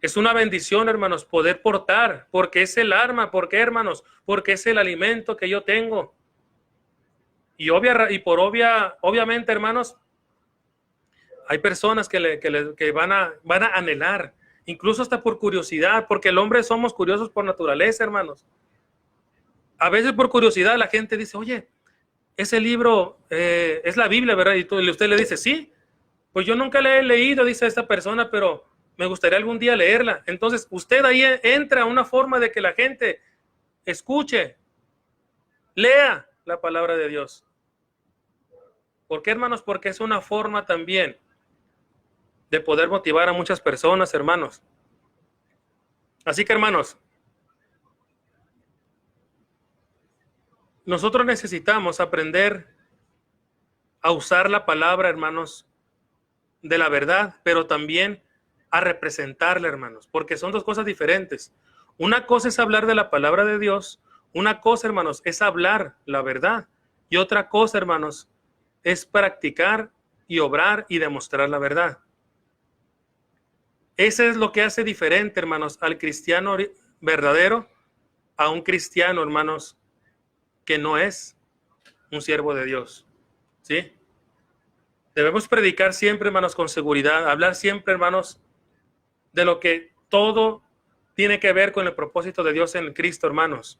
A: Es una bendición, hermanos, poder portar, porque es el arma. ¿Por qué, hermanos? Porque es el alimento que yo tengo. Obviamente, hermanos, hay personas que van a anhelar, incluso hasta por curiosidad, porque el hombre somos curiosos por naturaleza, hermanos. A veces por curiosidad la gente dice, oye, ese libro es la Biblia, ¿verdad? Y usted le dice, sí, pues yo nunca la he leído, dice esta persona, pero me gustaría algún día leerla. Entonces, usted ahí entra a una forma de que la gente escuche, lea la palabra de Dios. ¿Por qué, hermanos? Porque es una forma también de poder motivar a muchas personas, hermanos. Así que, hermanos, nosotros necesitamos aprender a usar la palabra, hermanos, de la verdad, pero también a representarla, hermanos, porque son dos cosas diferentes. Una cosa es hablar de la palabra de Dios, una cosa, hermanos, es hablar la verdad, y otra cosa, hermanos, es practicar y obrar y demostrar la verdad. Eso es lo que hace diferente, hermanos, al cristiano verdadero a un cristiano, hermanos, que no es un siervo de Dios. ¿Sí? Debemos predicar siempre, hermanos, con seguridad, hablar siempre, hermanos, de lo que todo tiene que ver con el propósito de Dios en Cristo, hermanos.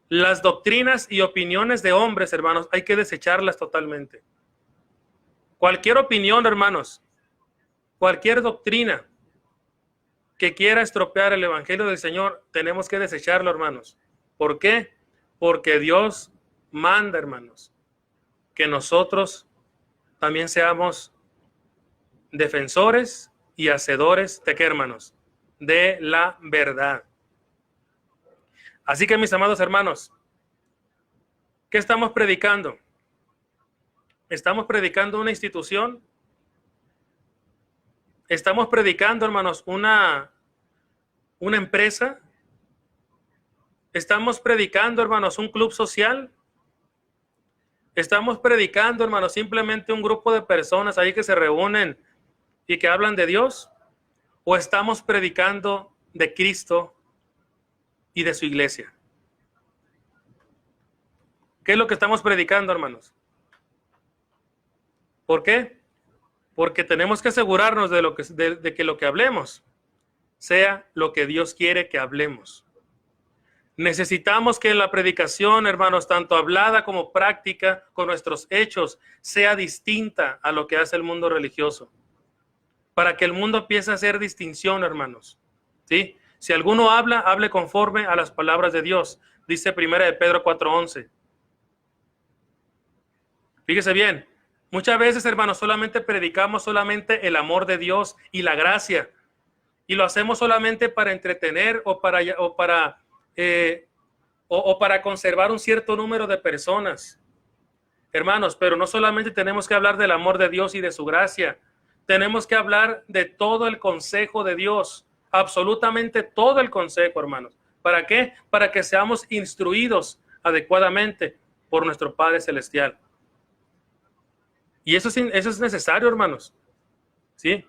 A: Las doctrinas y opiniones de hombres, hermanos, hay que desecharlas totalmente. Cualquier opinión, hermanos, cualquier doctrina que quiera estropear el evangelio del Señor, tenemos que desecharlo, hermanos. ¿Por qué? Porque Dios manda, hermanos, que nosotros también seamos defensores y hacedores de qué, hermanos, de la verdad. Así que, mis amados hermanos, ¿qué estamos predicando? ¿Estamos predicando una institución? ¿Estamos predicando, hermanos, una empresa? ¿Estamos predicando, hermanos, un club social? ¿Estamos predicando, hermanos, simplemente un grupo de personas ahí que se reúnen y que hablan de Dios? ¿O estamos predicando de Cristo y de su iglesia? ¿Qué es lo que estamos predicando, hermanos? ¿Por qué? Porque tenemos que asegurarnos de que lo que hablemos sea lo que Dios quiere que hablemos. Necesitamos que la predicación, hermanos, tanto hablada como práctica, con nuestros hechos, sea distinta a lo que hace el mundo religioso. Para que el mundo empiece a hacer distinción, hermanos. ¿Sí? Si alguno habla, hable conforme a las palabras de Dios. Dice 1 de Pedro 4:11. Fíjese bien, muchas veces, hermanos, solamente predicamos solamente el amor de Dios y la gracia. Y lo hacemos solamente para entretener o para conservar un cierto número de personas. Hermanos, pero no solamente tenemos que hablar del amor de Dios y de su gracia. Tenemos que hablar de todo el consejo de Dios. Absolutamente todo el consejo, hermanos. ¿Para qué? Para que seamos instruidos adecuadamente por nuestro Padre Celestial. Y eso es necesario, hermanos. ¿Sí?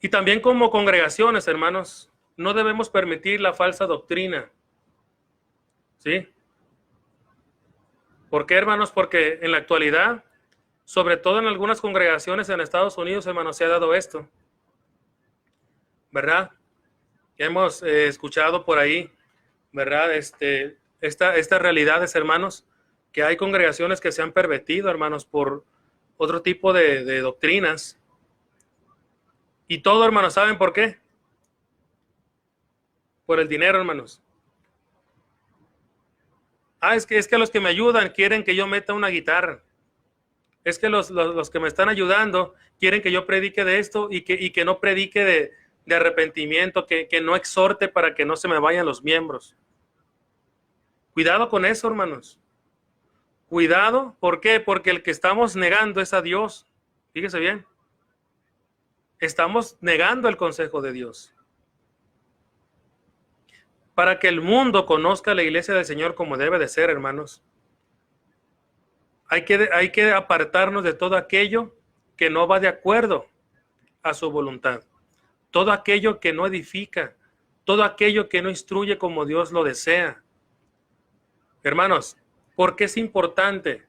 A: Y también como congregaciones, hermanos, no debemos permitir la falsa doctrina. ¿Sí? ¿Por qué, hermanos? Porque en la actualidad, sobre todo en algunas congregaciones en Estados Unidos, hermanos, se ha dado esto. ¿Verdad? Hemos escuchado por ahí, ¿verdad? Estas realidades, hermanos, que hay congregaciones que se han pervertido, hermanos, por otro tipo de doctrinas. Y todo, hermanos, ¿saben por qué? Por el dinero, hermanos. Es que los que me ayudan quieren que yo meta una guitarra. Es que los que me están ayudando quieren que yo predique de esto y que no predique de arrepentimiento, que no exhorte para que no se me vayan los miembros. Cuidado con eso, hermanos. Cuidado, ¿por qué? Porque el que estamos negando es a Dios. Fíjese bien. Estamos negando el consejo de Dios. Para que el mundo conozca la iglesia del Señor como debe de ser, hermanos, hay que apartarnos de todo aquello que no va de acuerdo a su voluntad. Todo aquello que no edifica, todo aquello que no instruye como Dios lo desea. Hermanos, ¿por qué es importante?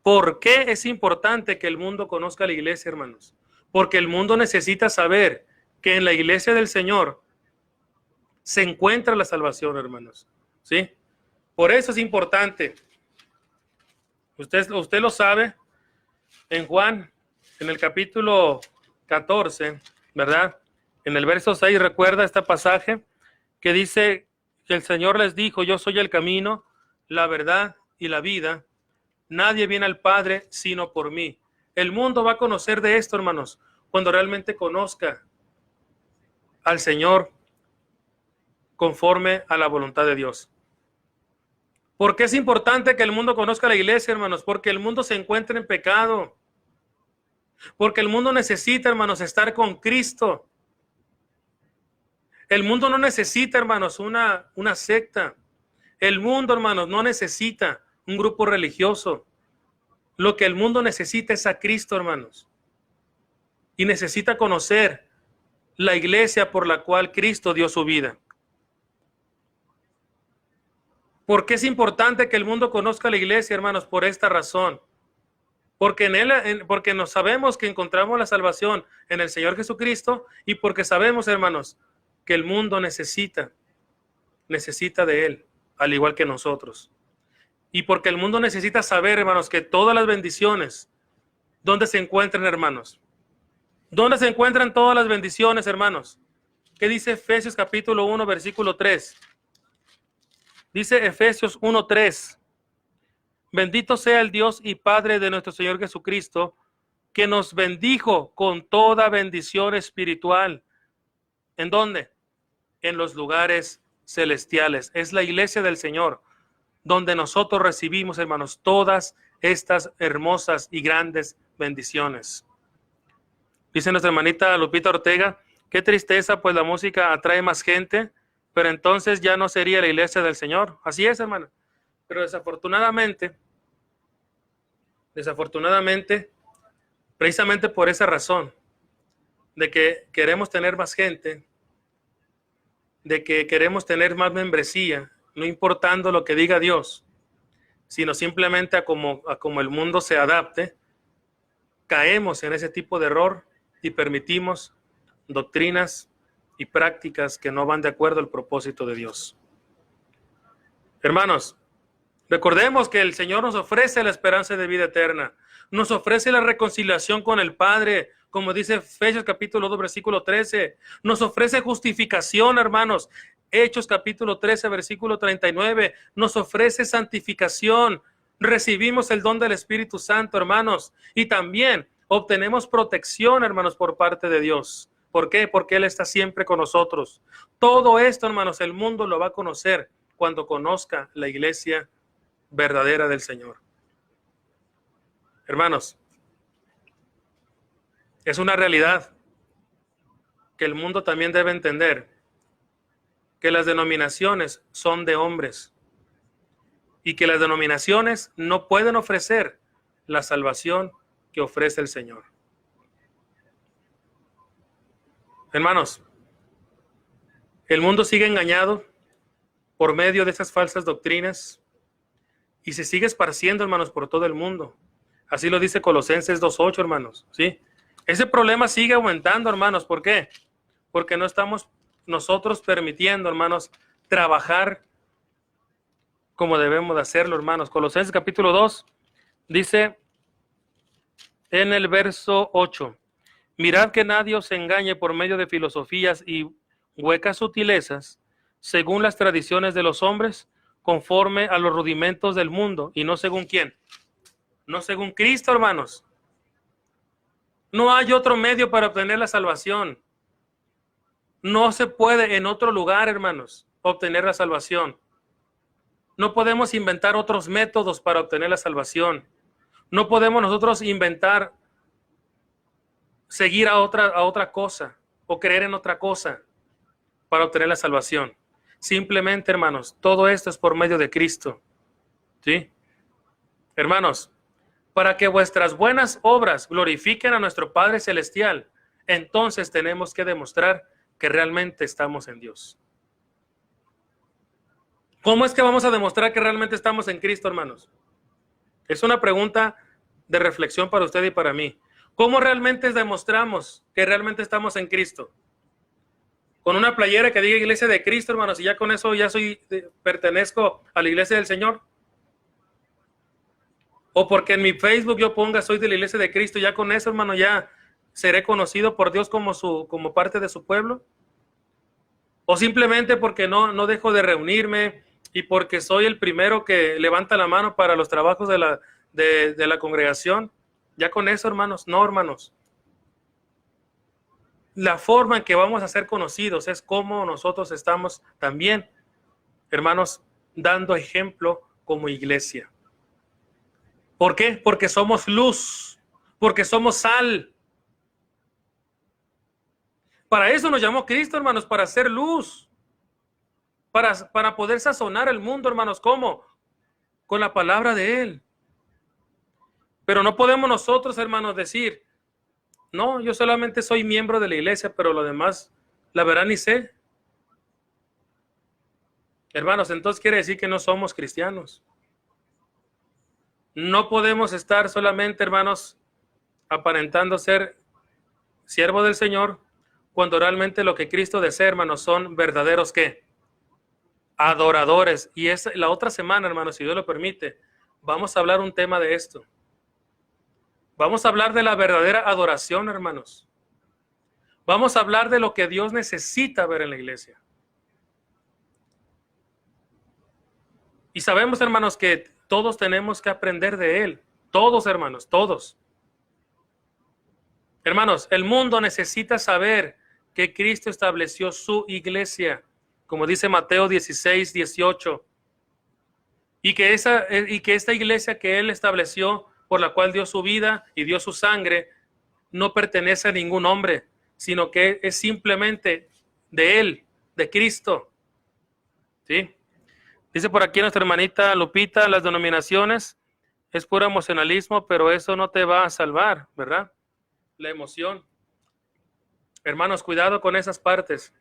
A: ¿Por qué es importante que el mundo conozca la iglesia, hermanos? Porque el mundo necesita saber que en la iglesia del Señor se encuentra la salvación, hermanos. ¿Sí? Por eso es importante. Usted lo sabe, en Juan, en el capítulo 14, ¿verdad? En el verso 6, recuerda este pasaje que dice que el Señor les dijo: yo soy el camino, la verdad y la vida. Nadie viene al Padre sino por mí. El mundo va a conocer de esto, hermanos, cuando realmente conozca al Señor conforme a la voluntad de Dios. ¿Por qué es importante que el mundo conozca la iglesia, hermanos? Porque el mundo se encuentra en pecado. Porque el mundo necesita, hermanos, estar con Cristo. El mundo no necesita, hermanos, una secta. El mundo, hermanos, no necesita un grupo religioso. Lo que el mundo necesita es a Cristo, hermanos. Y necesita conocer la iglesia por la cual Cristo dio su vida. ¿Por qué es importante que el mundo conozca la iglesia, hermanos? Por esta razón. Porque porque nos sabemos que encontramos la salvación en el Señor Jesucristo, y porque sabemos, hermanos, que el mundo necesita de Él, al igual que nosotros. Y porque el mundo necesita saber, hermanos, que todas las bendiciones, ¿dónde se encuentran, hermanos? ¿Dónde se encuentran todas las bendiciones, hermanos? ¿Qué dice Efesios capítulo 1, versículo 3? Dice Efesios 1:3, bendito sea el Dios y Padre de nuestro Señor Jesucristo, que nos bendijo con toda bendición espiritual. ¿En dónde? En los lugares celestiales. Es la iglesia del Señor, donde nosotros recibimos, hermanos, todas estas hermosas y grandes bendiciones. Dice nuestra hermanita Lupita Ortega, qué tristeza, pues la música atrae más gente, pero entonces ya no sería la iglesia del Señor. Así es, hermano. Pero desafortunadamente, precisamente por esa razón, de que queremos tener más gente, de que queremos tener más membresía, no importando lo que diga Dios, sino simplemente a como el mundo se adapte, caemos en ese tipo de error y permitimos doctrinas y prácticas que no van de acuerdo al propósito de Dios. Hermanos, recordemos que el Señor nos ofrece la esperanza de vida eterna, nos ofrece la reconciliación con el Padre, como dice Efesios capítulo 2, versículo 13, nos ofrece justificación, hermanos. Hechos capítulo 13, versículo 39, nos ofrece santificación, recibimos el don del Espíritu Santo, hermanos, y también obtenemos protección, hermanos, por parte de Dios. ¿Por qué? Porque Él está siempre con nosotros. Todo esto, hermanos, el mundo lo va a conocer cuando conozca la iglesia verdadera del Señor. Hermanos, es una realidad que el mundo también debe entender, que las denominaciones son de hombres y que las denominaciones no pueden ofrecer la salvación que ofrece el Señor. Hermanos, el mundo sigue engañado por medio de esas falsas doctrinas y se sigue esparciendo, hermanos, por todo el mundo. Así lo dice Colosenses 2:8, hermanos, ¿sí? Ese problema sigue aumentando, hermanos. ¿Por qué? Porque no estamos nosotros permitiendo, hermanos, trabajar como debemos de hacerlo, hermanos. Colosenses capítulo 2 dice en el verso 8, mirad que nadie os engañe por medio de filosofías y huecas sutilezas, según las tradiciones de los hombres, conforme a los rudimentos del mundo, y no según quién, no según Cristo, hermanos. No hay otro medio para obtener la salvación. No se puede en otro lugar, hermanos, obtener la salvación. No podemos inventar otros métodos para obtener la salvación. No podemos nosotros inventar, seguir a otra cosa o creer en otra cosa para obtener la salvación. Simplemente, hermanos, todo esto es por medio de Cristo. ¿Sí? Hermanos, para que vuestras buenas obras glorifiquen a nuestro Padre Celestial, entonces tenemos que demostrar que realmente estamos en Dios. ¿Cómo es que vamos a demostrar que realmente estamos en Cristo, hermanos? Es una pregunta de reflexión para usted y para mí. ¿Cómo realmente demostramos que realmente estamos en Cristo? Con una playera que diga Iglesia de Cristo, hermanos, y ya con eso ya pertenezco a la Iglesia del Señor. O porque en mi Facebook yo ponga soy de la Iglesia de Cristo, ya con eso, hermano, ya seré conocido por Dios como parte de su pueblo. O simplemente porque no dejo de reunirme y porque soy el primero que levanta la mano para los trabajos de la congregación. Ya con eso, hermanos, no, hermanos. La forma en que vamos a ser conocidos es cómo nosotros estamos también, hermanos, dando ejemplo como iglesia. ¿Por qué? Porque somos luz, porque somos sal. Para eso nos llamó Cristo, hermanos, para hacer luz, para poder sazonar el mundo, hermanos. ¿Cómo? Con la palabra de Él. Pero no podemos nosotros, hermanos, decir, no, yo solamente soy miembro de la iglesia, pero lo demás, la verdad ni sé. Hermanos, entonces quiere decir que no somos cristianos. No podemos estar solamente, hermanos, aparentando ser siervo del Señor, cuando realmente lo que Cristo desea, hermanos, son verdaderos, ¿qué? Adoradores. Y es la otra semana, hermanos, si Dios lo permite, vamos a hablar un tema de esto. Vamos a hablar de la verdadera adoración, hermanos. Vamos a hablar de lo que Dios necesita ver en la iglesia. Y sabemos, hermanos, que todos tenemos que aprender de Él. Todos, hermanos, todos. Hermanos, el mundo necesita saber que Cristo estableció su iglesia, como dice Mateo 16, 18, y que esta iglesia que Él estableció, por la cual dio su vida y dio su sangre, no pertenece a ningún hombre, sino que es simplemente de Él, de Cristo. ¿Sí? Dice por aquí nuestra hermanita Lupita, las denominaciones es puro emocionalismo, pero eso no te va a salvar, ¿verdad? La emoción. Hermanos, cuidado con esas partes.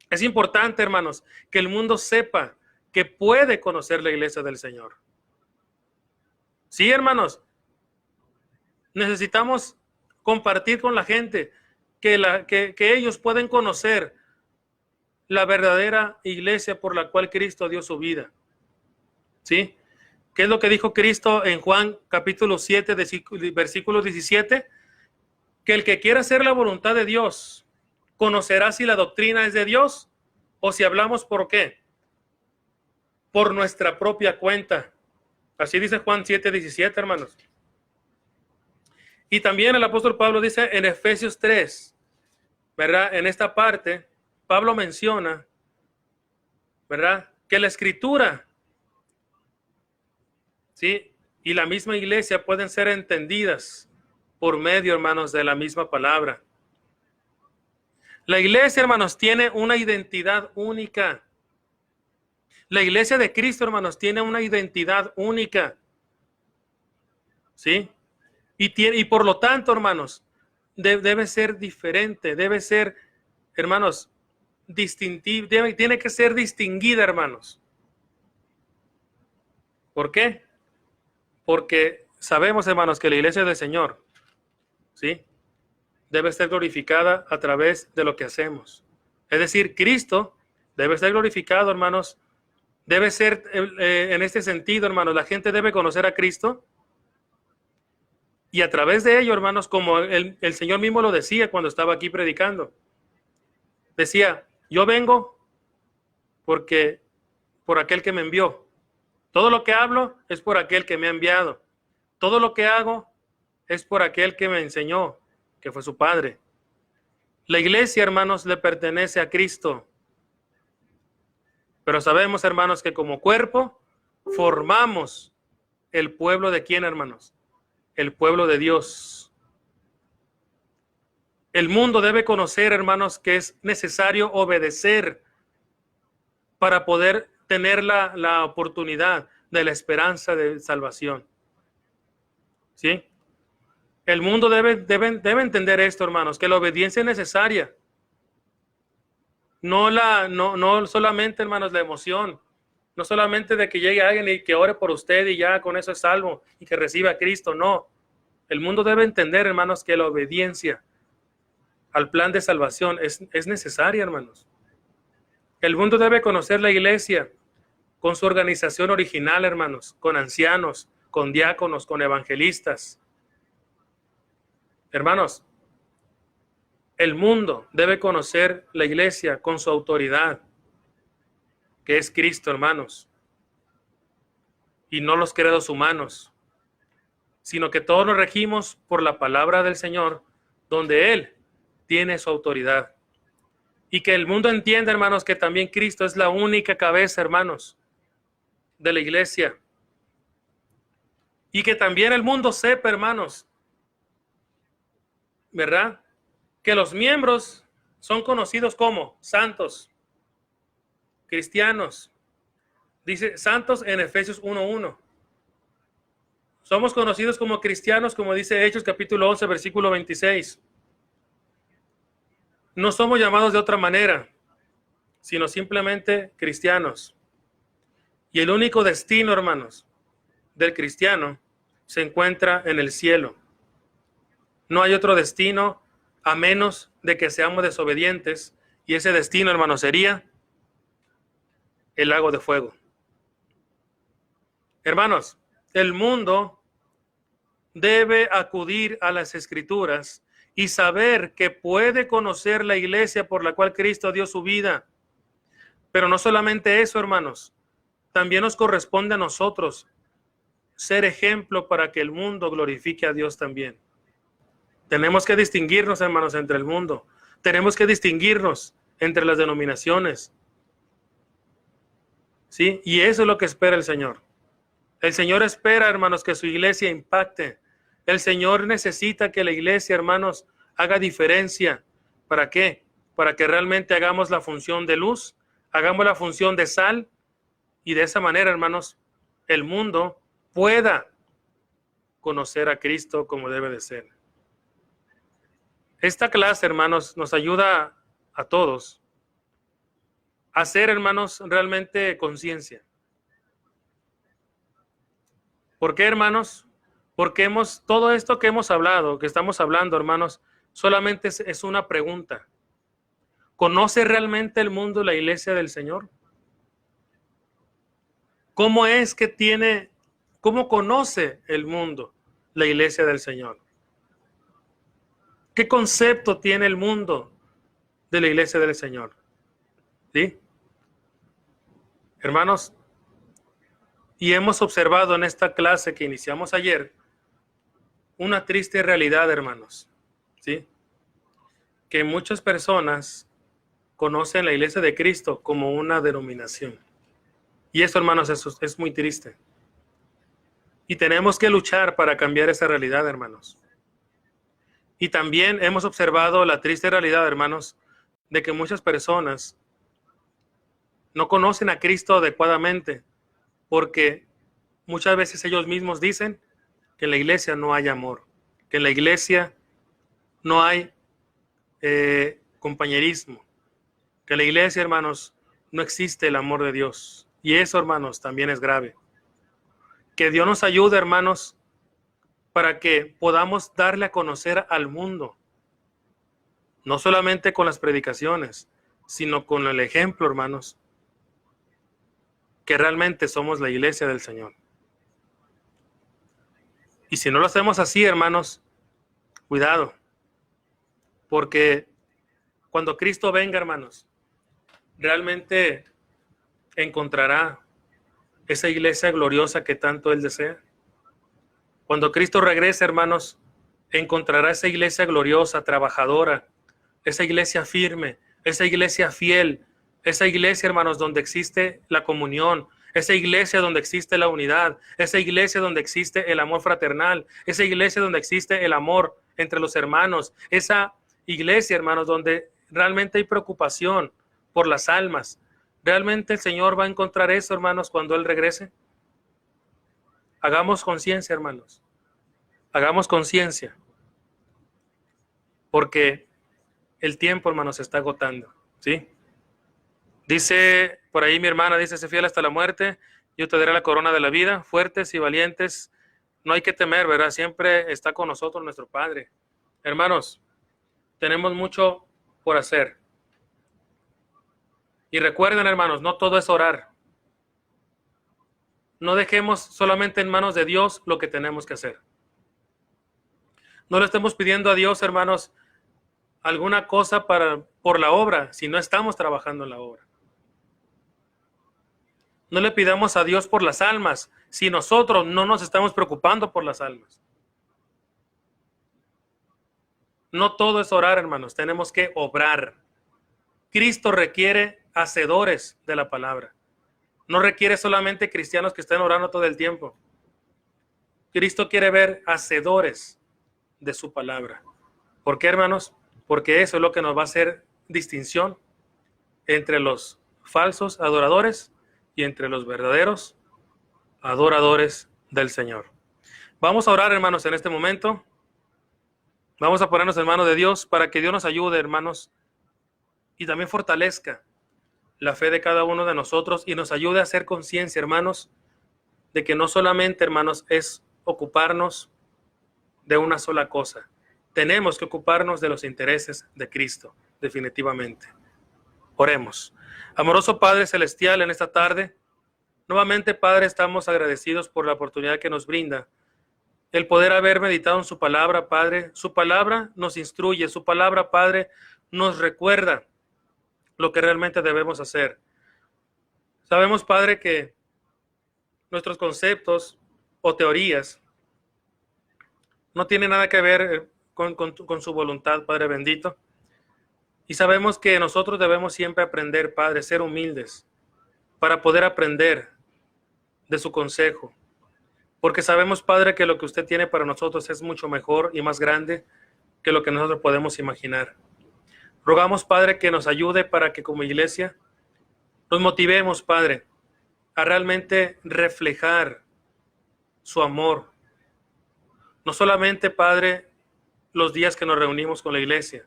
A: Es importante, hermanos, que el mundo sepa que puede conocer la iglesia del Señor. Sí, hermanos, necesitamos compartir con la gente que ellos pueden conocer la verdadera iglesia por la cual Cristo dio su vida. ¿Sí? ¿Qué es lo que dijo Cristo en Juan capítulo 7, versículo 17? Que el que quiera hacer la voluntad de Dios conocerá si la doctrina es de Dios o si hablamos por qué. Por nuestra propia cuenta. Así dice Juan 7, 17, hermanos. Y también el apóstol Pablo dice en Efesios 3, ¿verdad? En esta parte, Pablo menciona, ¿verdad? Que la escritura, ¿sí? Y la misma iglesia pueden ser entendidas por medio, hermanos, de la misma palabra. La iglesia, hermanos, tiene una identidad única. La iglesia de Cristo, hermanos, tiene una identidad única. ¿Sí? Y por lo tanto, hermanos, debe ser diferente, debe ser, hermanos, distintivo, tiene que ser distinguida, hermanos. ¿Por qué? Porque sabemos, hermanos, que la iglesia del Señor, ¿sí?, debe ser glorificada a través de lo que hacemos. Es decir, Cristo debe ser glorificado, hermanos. Debe ser, en este sentido, hermanos, la gente debe conocer a Cristo. Y a través de ello, hermanos, como el Señor mismo lo decía cuando estaba aquí predicando. Decía, yo vengo por aquel que me envió. Todo lo que hablo es por aquel que me ha enviado. Todo lo que hago es por aquel que me enseñó, que fue su Padre. La iglesia, hermanos, le pertenece a Cristo. Pero sabemos, hermanos, que como cuerpo formamos el pueblo de ¿quién, hermanos? El pueblo de Dios. El mundo debe conocer, hermanos, que es necesario obedecer para poder tener la oportunidad de la esperanza de salvación. ¿Sí? El mundo debe entender esto, hermanos, que la obediencia es necesaria. No solamente, hermanos, la emoción. No solamente de que llegue alguien y que ore por usted y ya con eso es salvo y que reciba a Cristo, no. El mundo debe entender, hermanos, que la obediencia al plan de salvación es necesaria, hermanos. El mundo debe conocer la iglesia con su organización original, hermanos, con ancianos, con diáconos, con evangelistas. Hermanos, el mundo debe conocer la iglesia con su autoridad, que es Cristo, hermanos, y no los credos humanos, sino que todos nos regimos por la palabra del Señor, donde Él tiene su autoridad. Y que el mundo entienda, hermanos, que también Cristo es la única cabeza, hermanos, de la iglesia. Y que también el mundo sepa, hermanos, ¿verdad?, que los miembros son conocidos como santos, cristianos. Dice santos en Efesios 1:1. Somos conocidos como cristianos, como dice Hechos capítulo 11, versículo 26. No somos llamados de otra manera, sino simplemente cristianos. Y el único destino, hermanos, del cristiano se encuentra en el cielo. No hay otro destino a menos de que seamos desobedientes, y ese destino, hermanos, sería el lago de fuego. Hermanos, el mundo debe acudir a las Escrituras y saber que puede conocer la iglesia por la cual Cristo dio su vida. Pero no solamente eso, hermanos, también nos corresponde a nosotros ser ejemplo para que el mundo glorifique a Dios también. Tenemos que distinguirnos, hermanos, entre el mundo. Tenemos que distinguirnos entre las denominaciones. ¿Sí? Y eso es lo que espera el Señor. El Señor espera, hermanos, que su iglesia impacte. El Señor necesita que la iglesia, hermanos, haga diferencia. ¿Para qué? Para que realmente hagamos la función de luz, hagamos la función de sal, y de esa manera, hermanos, el mundo pueda conocer a Cristo como debe de ser. Esta clase, hermanos, nos ayuda a todos a hacer, hermanos, realmente conciencia. ¿Por qué, hermanos? Porque todo esto que hemos hablado, que estamos hablando, hermanos, solamente es una pregunta. ¿Conoce realmente el mundo la iglesia del Señor? ¿Cómo conoce el mundo la iglesia del Señor? ¿Qué concepto tiene el mundo de la iglesia del Señor? ¿Sí? Hermanos, y hemos observado en esta clase que iniciamos ayer una triste realidad, hermanos, ¿sí? Que muchas personas conocen la iglesia de Cristo como una denominación. Y eso, hermanos, es muy triste. Y tenemos que luchar para cambiar esa realidad, hermanos. Y también hemos observado la triste realidad, hermanos, de que muchas personas no conocen a Cristo adecuadamente, porque muchas veces ellos mismos dicen que en la iglesia no hay amor, que en la iglesia no hay compañerismo, que en la iglesia, hermanos, no existe el amor de Dios. Y eso, hermanos, también es grave. Que Dios nos ayude, hermanos, para que podamos darle a conocer al mundo, no solamente con las predicaciones, sino con el ejemplo, hermanos, que realmente somos la iglesia del Señor. Y si no lo hacemos así, hermanos, cuidado, porque cuando Cristo venga, hermanos, realmente encontrará esa iglesia gloriosa que tanto Él desea. Cuando Cristo regrese, hermanos, encontrará esa iglesia gloriosa, trabajadora, esa iglesia firme, esa iglesia fiel, esa iglesia, hermanos, donde existe la comunión, esa iglesia donde existe la unidad, esa iglesia donde existe el amor fraternal, esa iglesia donde existe el amor entre los hermanos, esa iglesia, hermanos, donde realmente hay preocupación por las almas. ¿Realmente el Señor va a encontrar eso, hermanos, cuando Él regrese? Hagamos conciencia, hermanos. Hagamos conciencia. Porque el tiempo, hermanos, se está agotando, ¿sí? Dice, por ahí mi hermana dice, sé fiel hasta la muerte, yo te daré la corona de la vida. Fuertes y valientes, no hay que temer, ¿verdad? Siempre está con nosotros nuestro Padre. Hermanos, tenemos mucho por hacer. Y recuerden, hermanos, no todo es orar. No dejemos solamente en manos de Dios lo que tenemos que hacer. No le estemos pidiendo a Dios, hermanos, alguna cosa por la obra, si no estamos trabajando en la obra. No le pidamos a Dios por las almas, si nosotros no nos estamos preocupando por las almas. No todo es orar, hermanos, tenemos que obrar. Cristo requiere hacedores de la palabra. No requiere solamente cristianos que estén orando todo el tiempo. Cristo quiere ver hacedores de su palabra. ¿Por qué, hermanos? Porque eso es lo que nos va a hacer distinción entre los falsos adoradores y entre los verdaderos adoradores del Señor. Vamos a orar, hermanos, en este momento. Vamos a ponernos en manos de Dios para que Dios nos ayude, hermanos, y también fortalezca la fe de cada uno de nosotros y nos ayude a hacer conciencia, hermanos, de que no solamente, hermanos, es ocuparnos de una sola cosa. Tenemos que ocuparnos de los intereses de Cristo, definitivamente. Oremos. Amoroso Padre Celestial, en esta tarde, nuevamente, Padre, estamos agradecidos por la oportunidad que nos brinda el poder haber meditado en su palabra, Padre. Su palabra nos instruye, su palabra, Padre, nos recuerda lo que realmente debemos hacer. Sabemos, Padre, que nuestros conceptos o teorías no tienen nada que ver con su voluntad, Padre bendito. Y sabemos que nosotros debemos siempre aprender, Padre, ser humildes para poder aprender de su consejo. Porque sabemos, Padre, que lo que usted tiene para nosotros es mucho mejor y más grande que lo que nosotros podemos imaginar. Rogamos, Padre, que nos ayude para que como iglesia nos motivemos, Padre, a realmente reflejar su amor. No solamente, Padre, los días que nos reunimos con la iglesia,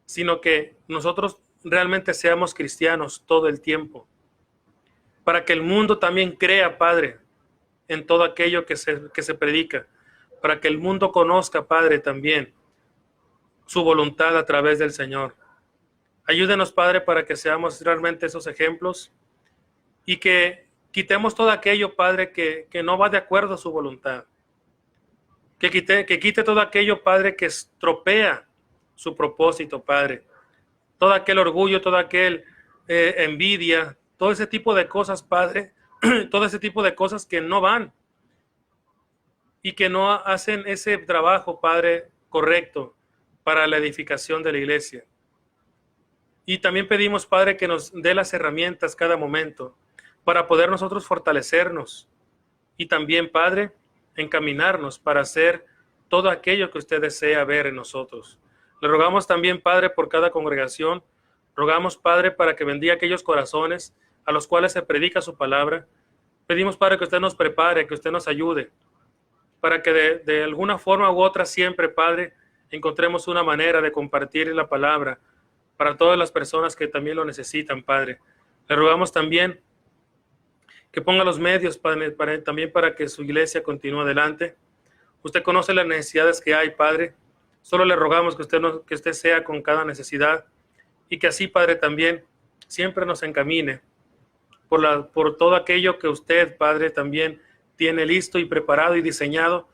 A: sino que nosotros realmente seamos cristianos todo el tiempo, para que el mundo también crea, Padre, en todo aquello que se predica, para que el mundo conozca, Padre, también su voluntad a través del Señor. Ayúdenos, Padre, para que seamos realmente esos ejemplos y que quitemos todo aquello, Padre, que no va de acuerdo a su voluntad. Que quite todo aquello, Padre, que estropea su propósito, Padre. Todo aquel orgullo, todo aquel envidia, todo ese tipo de cosas, Padre, todo ese tipo de cosas que no van y que no hacen ese trabajo, Padre, correcto para la edificación de la iglesia. Y también pedimos, Padre, que nos dé las herramientas cada momento para poder nosotros fortalecernos y también, Padre, encaminarnos para hacer todo aquello que usted desea ver en nosotros. Le rogamos también, Padre, por cada congregación. Rogamos, Padre, para que bendiga aquellos corazones a los cuales se predica su palabra. Pedimos, Padre, que usted nos prepare, que usted nos ayude, para que de alguna forma u otra siempre, Padre, encontremos una manera de compartir la palabra para todas las personas que también lo necesitan, Padre. Le rogamos también que ponga los medios también para que su iglesia continúe adelante. Usted conoce las necesidades que hay, Padre. Solo le rogamos que usted sea con cada necesidad y que así, Padre, también siempre nos encamine por todo aquello que usted, Padre, también tiene listo y preparado y diseñado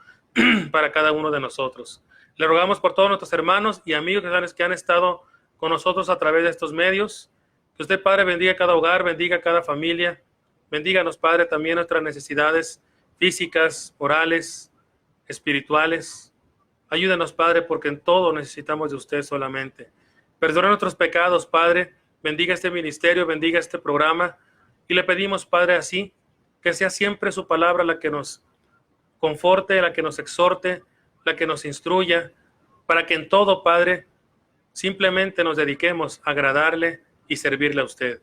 A: para cada uno de nosotros. Le rogamos por todos nuestros hermanos y amigos que han estado con nosotros a través de estos medios. Que usted, Padre, bendiga cada hogar, bendiga cada familia. Bendíganos, Padre, también nuestras necesidades físicas, morales, espirituales. Ayúdanos, Padre, porque en todo necesitamos de usted solamente. Perdona nuestros pecados, Padre. Bendiga este ministerio, bendiga este programa. Y le pedimos, Padre, así, que sea siempre su palabra la que nos conforte, la que nos exhorte, la que nos instruya, para que en todo, Padre, simplemente nos dediquemos a agradarle y servirle a usted.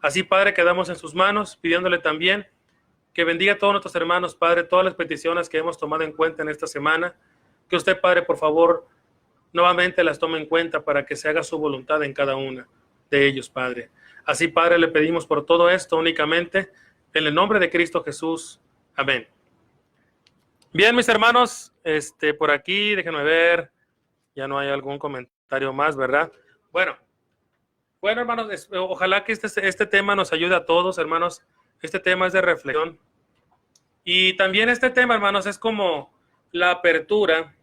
A: Así, Padre, quedamos en sus manos, pidiéndole también que bendiga a todos nuestros hermanos, Padre, todas las peticiones que hemos tomado en cuenta en esta semana. Que usted, Padre, por favor, nuevamente las tome en cuenta para que se haga su voluntad en cada una de ellos, Padre. Así, Padre, le pedimos por todo esto únicamente en el nombre de Cristo Jesús. Amén. Bien, mis hermanos, por aquí, déjenme ver, ya no hay algún comentario más, ¿verdad? Bueno, hermanos, ojalá que este tema nos ayude a todos, hermanos. Este tema es de reflexión. Y también este tema, hermanos, es como la apertura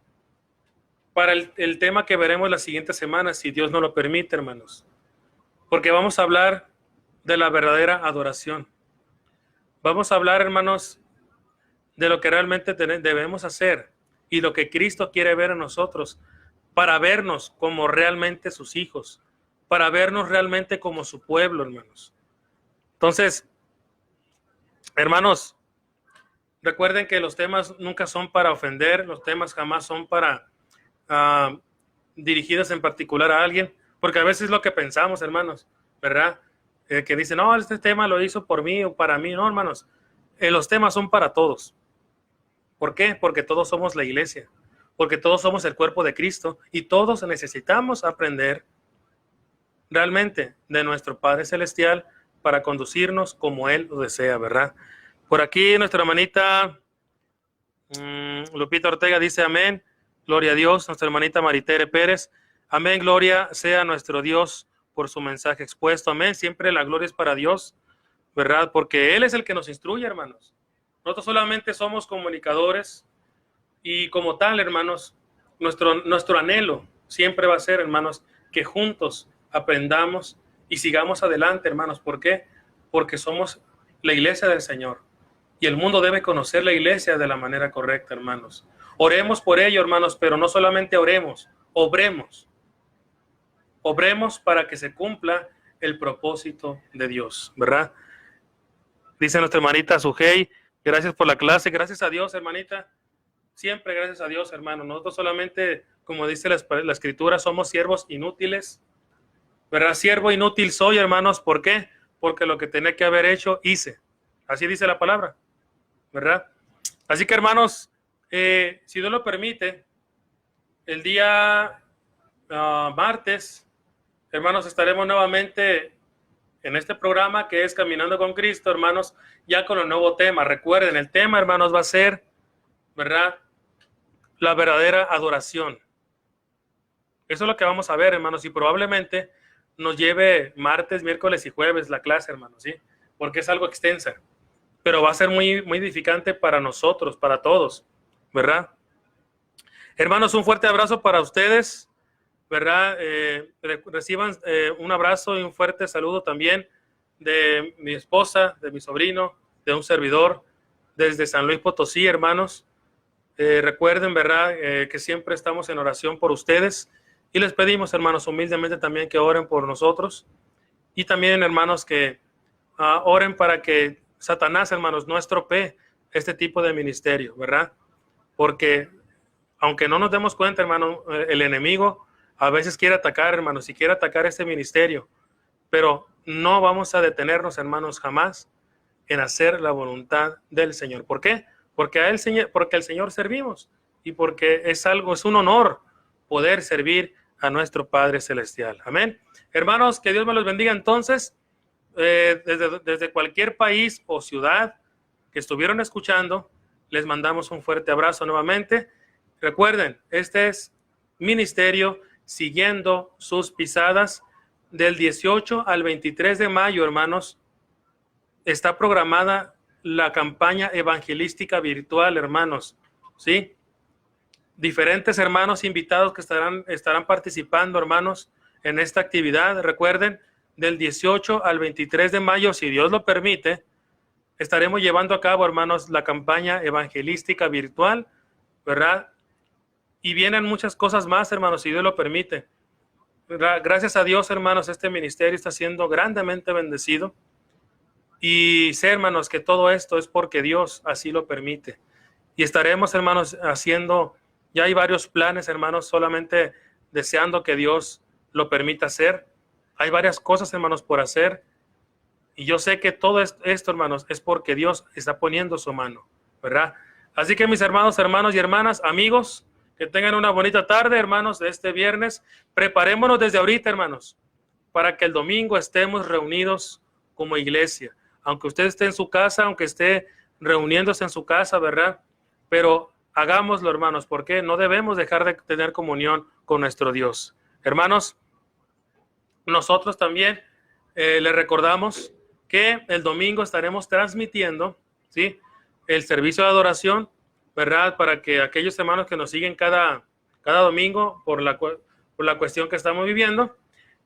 A: para el tema que veremos la siguiente semana, si Dios nos lo permite, hermanos. Porque vamos a hablar de la verdadera adoración. Vamos a hablar, hermanos, de lo que realmente debemos hacer y lo que Cristo quiere ver en nosotros para vernos como realmente sus hijos, para vernos realmente como su pueblo, hermanos. Entonces, hermanos, recuerden que los temas nunca son para ofender, los temas jamás son para dirigidos en particular a alguien, porque a veces es lo que pensamos, hermanos, ¿verdad? Que dicen, no, este tema lo hizo por mí o para mí. No, hermanos, los temas son para todos. ¿Por qué? Porque todos somos la iglesia, porque todos somos el cuerpo de Cristo y todos necesitamos aprender realmente de nuestro Padre Celestial para conducirnos como Él lo desea, ¿verdad? Por aquí nuestra hermanita Lupita Ortega dice amén, gloria a Dios. Nuestra hermanita Maritere Pérez, amén, gloria sea a nuestro Dios por su mensaje expuesto, amén. Siempre la gloria es para Dios, ¿verdad? Porque Él es el que nos instruye, hermanos. Nosotros solamente somos comunicadores y como tal, hermanos, nuestro anhelo siempre va a ser, hermanos, que juntos aprendamos y sigamos adelante, hermanos. ¿Por qué? Porque somos la iglesia del Señor y el mundo debe conocer la iglesia de la manera correcta, hermanos. Oremos por ello, hermanos, pero no solamente oremos, obremos. Obremos para que se cumpla el propósito de Dios, ¿verdad? Dice nuestra hermanita Sujei, gracias por la clase, gracias a Dios, hermanita. Siempre gracias a Dios, hermano. Nosotros solamente, como dice la Escritura, somos siervos inútiles, ¿verdad? Siervo inútil soy, hermanos. ¿Por qué? Porque lo que tenía que haber hecho, hice. Así dice la palabra, ¿verdad? Así que, hermanos, si Dios lo permite, el día martes, hermanos, estaremos nuevamente en este programa que es Caminando con Cristo, hermanos, ya con el nuevo tema. Recuerden, el tema, hermanos, va a ser, ¿verdad?, la verdadera adoración. Eso es lo que vamos a ver, hermanos, y probablemente nos lleve martes, miércoles y jueves la clase, hermanos, ¿sí? Porque es algo extensa, pero va a ser muy, muy edificante para nosotros, para todos, ¿verdad? Hermanos, un fuerte abrazo para ustedes, ¿verdad? Reciban un abrazo y un fuerte saludo también de mi esposa, de mi sobrino, de un servidor, desde San Luis Potosí, hermanos. Recuerden, ¿verdad? Que siempre estamos en oración por ustedes y les pedimos, hermanos, humildemente también que oren por nosotros y también, hermanos, que oren para que Satanás, hermanos, no estropee este tipo de ministerio, ¿verdad? Porque aunque no nos demos cuenta, hermano, el enemigo a veces quiere atacar, hermanos, y quiere atacar este ministerio, pero no vamos a detenernos, hermanos, jamás en hacer la voluntad del Señor. ¿Por qué? Porque al Señor servimos y porque es un honor poder servir a nuestro Padre Celestial. Amén. Hermanos, que Dios me los bendiga entonces, desde cualquier país o ciudad que estuvieron escuchando, les mandamos un fuerte abrazo nuevamente. Recuerden, este es ministerio siguiendo sus pisadas del 18 al 23 de mayo, hermanos. Está programada la campaña evangelística virtual, hermanos, ¿sí? Diferentes hermanos invitados que estarán participando, hermanos, en esta actividad. Recuerden, del 18 al 23 de mayo, si Dios lo permite, estaremos llevando a cabo, hermanos, la campaña evangelística virtual, ¿verdad? Y vienen muchas cosas más, hermanos, si Dios lo permite. Gracias a Dios, hermanos, este ministerio está siendo grandemente bendecido. Y sé, hermanos, que todo esto es porque Dios así lo permite. Y estaremos, hermanos, ya hay varios planes, hermanos, solamente deseando que Dios lo permita hacer. Hay varias cosas, hermanos, por hacer. Y yo sé que todo esto, hermanos, es porque Dios está poniendo su mano, ¿verdad? Así que mis hermanos y hermanas, amigos, que tengan una bonita tarde, hermanos, de este viernes. Preparémonos desde ahorita, hermanos, para que el domingo estemos reunidos como iglesia. Aunque usted esté en su casa, aunque esté reuniéndose en su casa, ¿verdad? Pero hagámoslo, hermanos, porque no debemos dejar de tener comunión con nuestro Dios. Hermanos, nosotros también les recordamos que el domingo estaremos transmitiendo, ¿sí?, el servicio de adoración, ¿verdad? Para que aquellos hermanos que nos siguen cada domingo por la cuestión que estamos viviendo,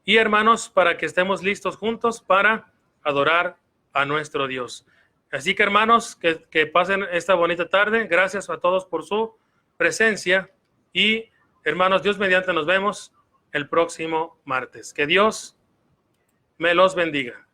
A: y hermanos, para que estemos listos juntos para adorar a nuestro Dios. Así que, hermanos, que pasen esta bonita tarde. Gracias a todos por su presencia y, hermanos, Dios mediante nos vemos el próximo martes. Que Dios me los bendiga.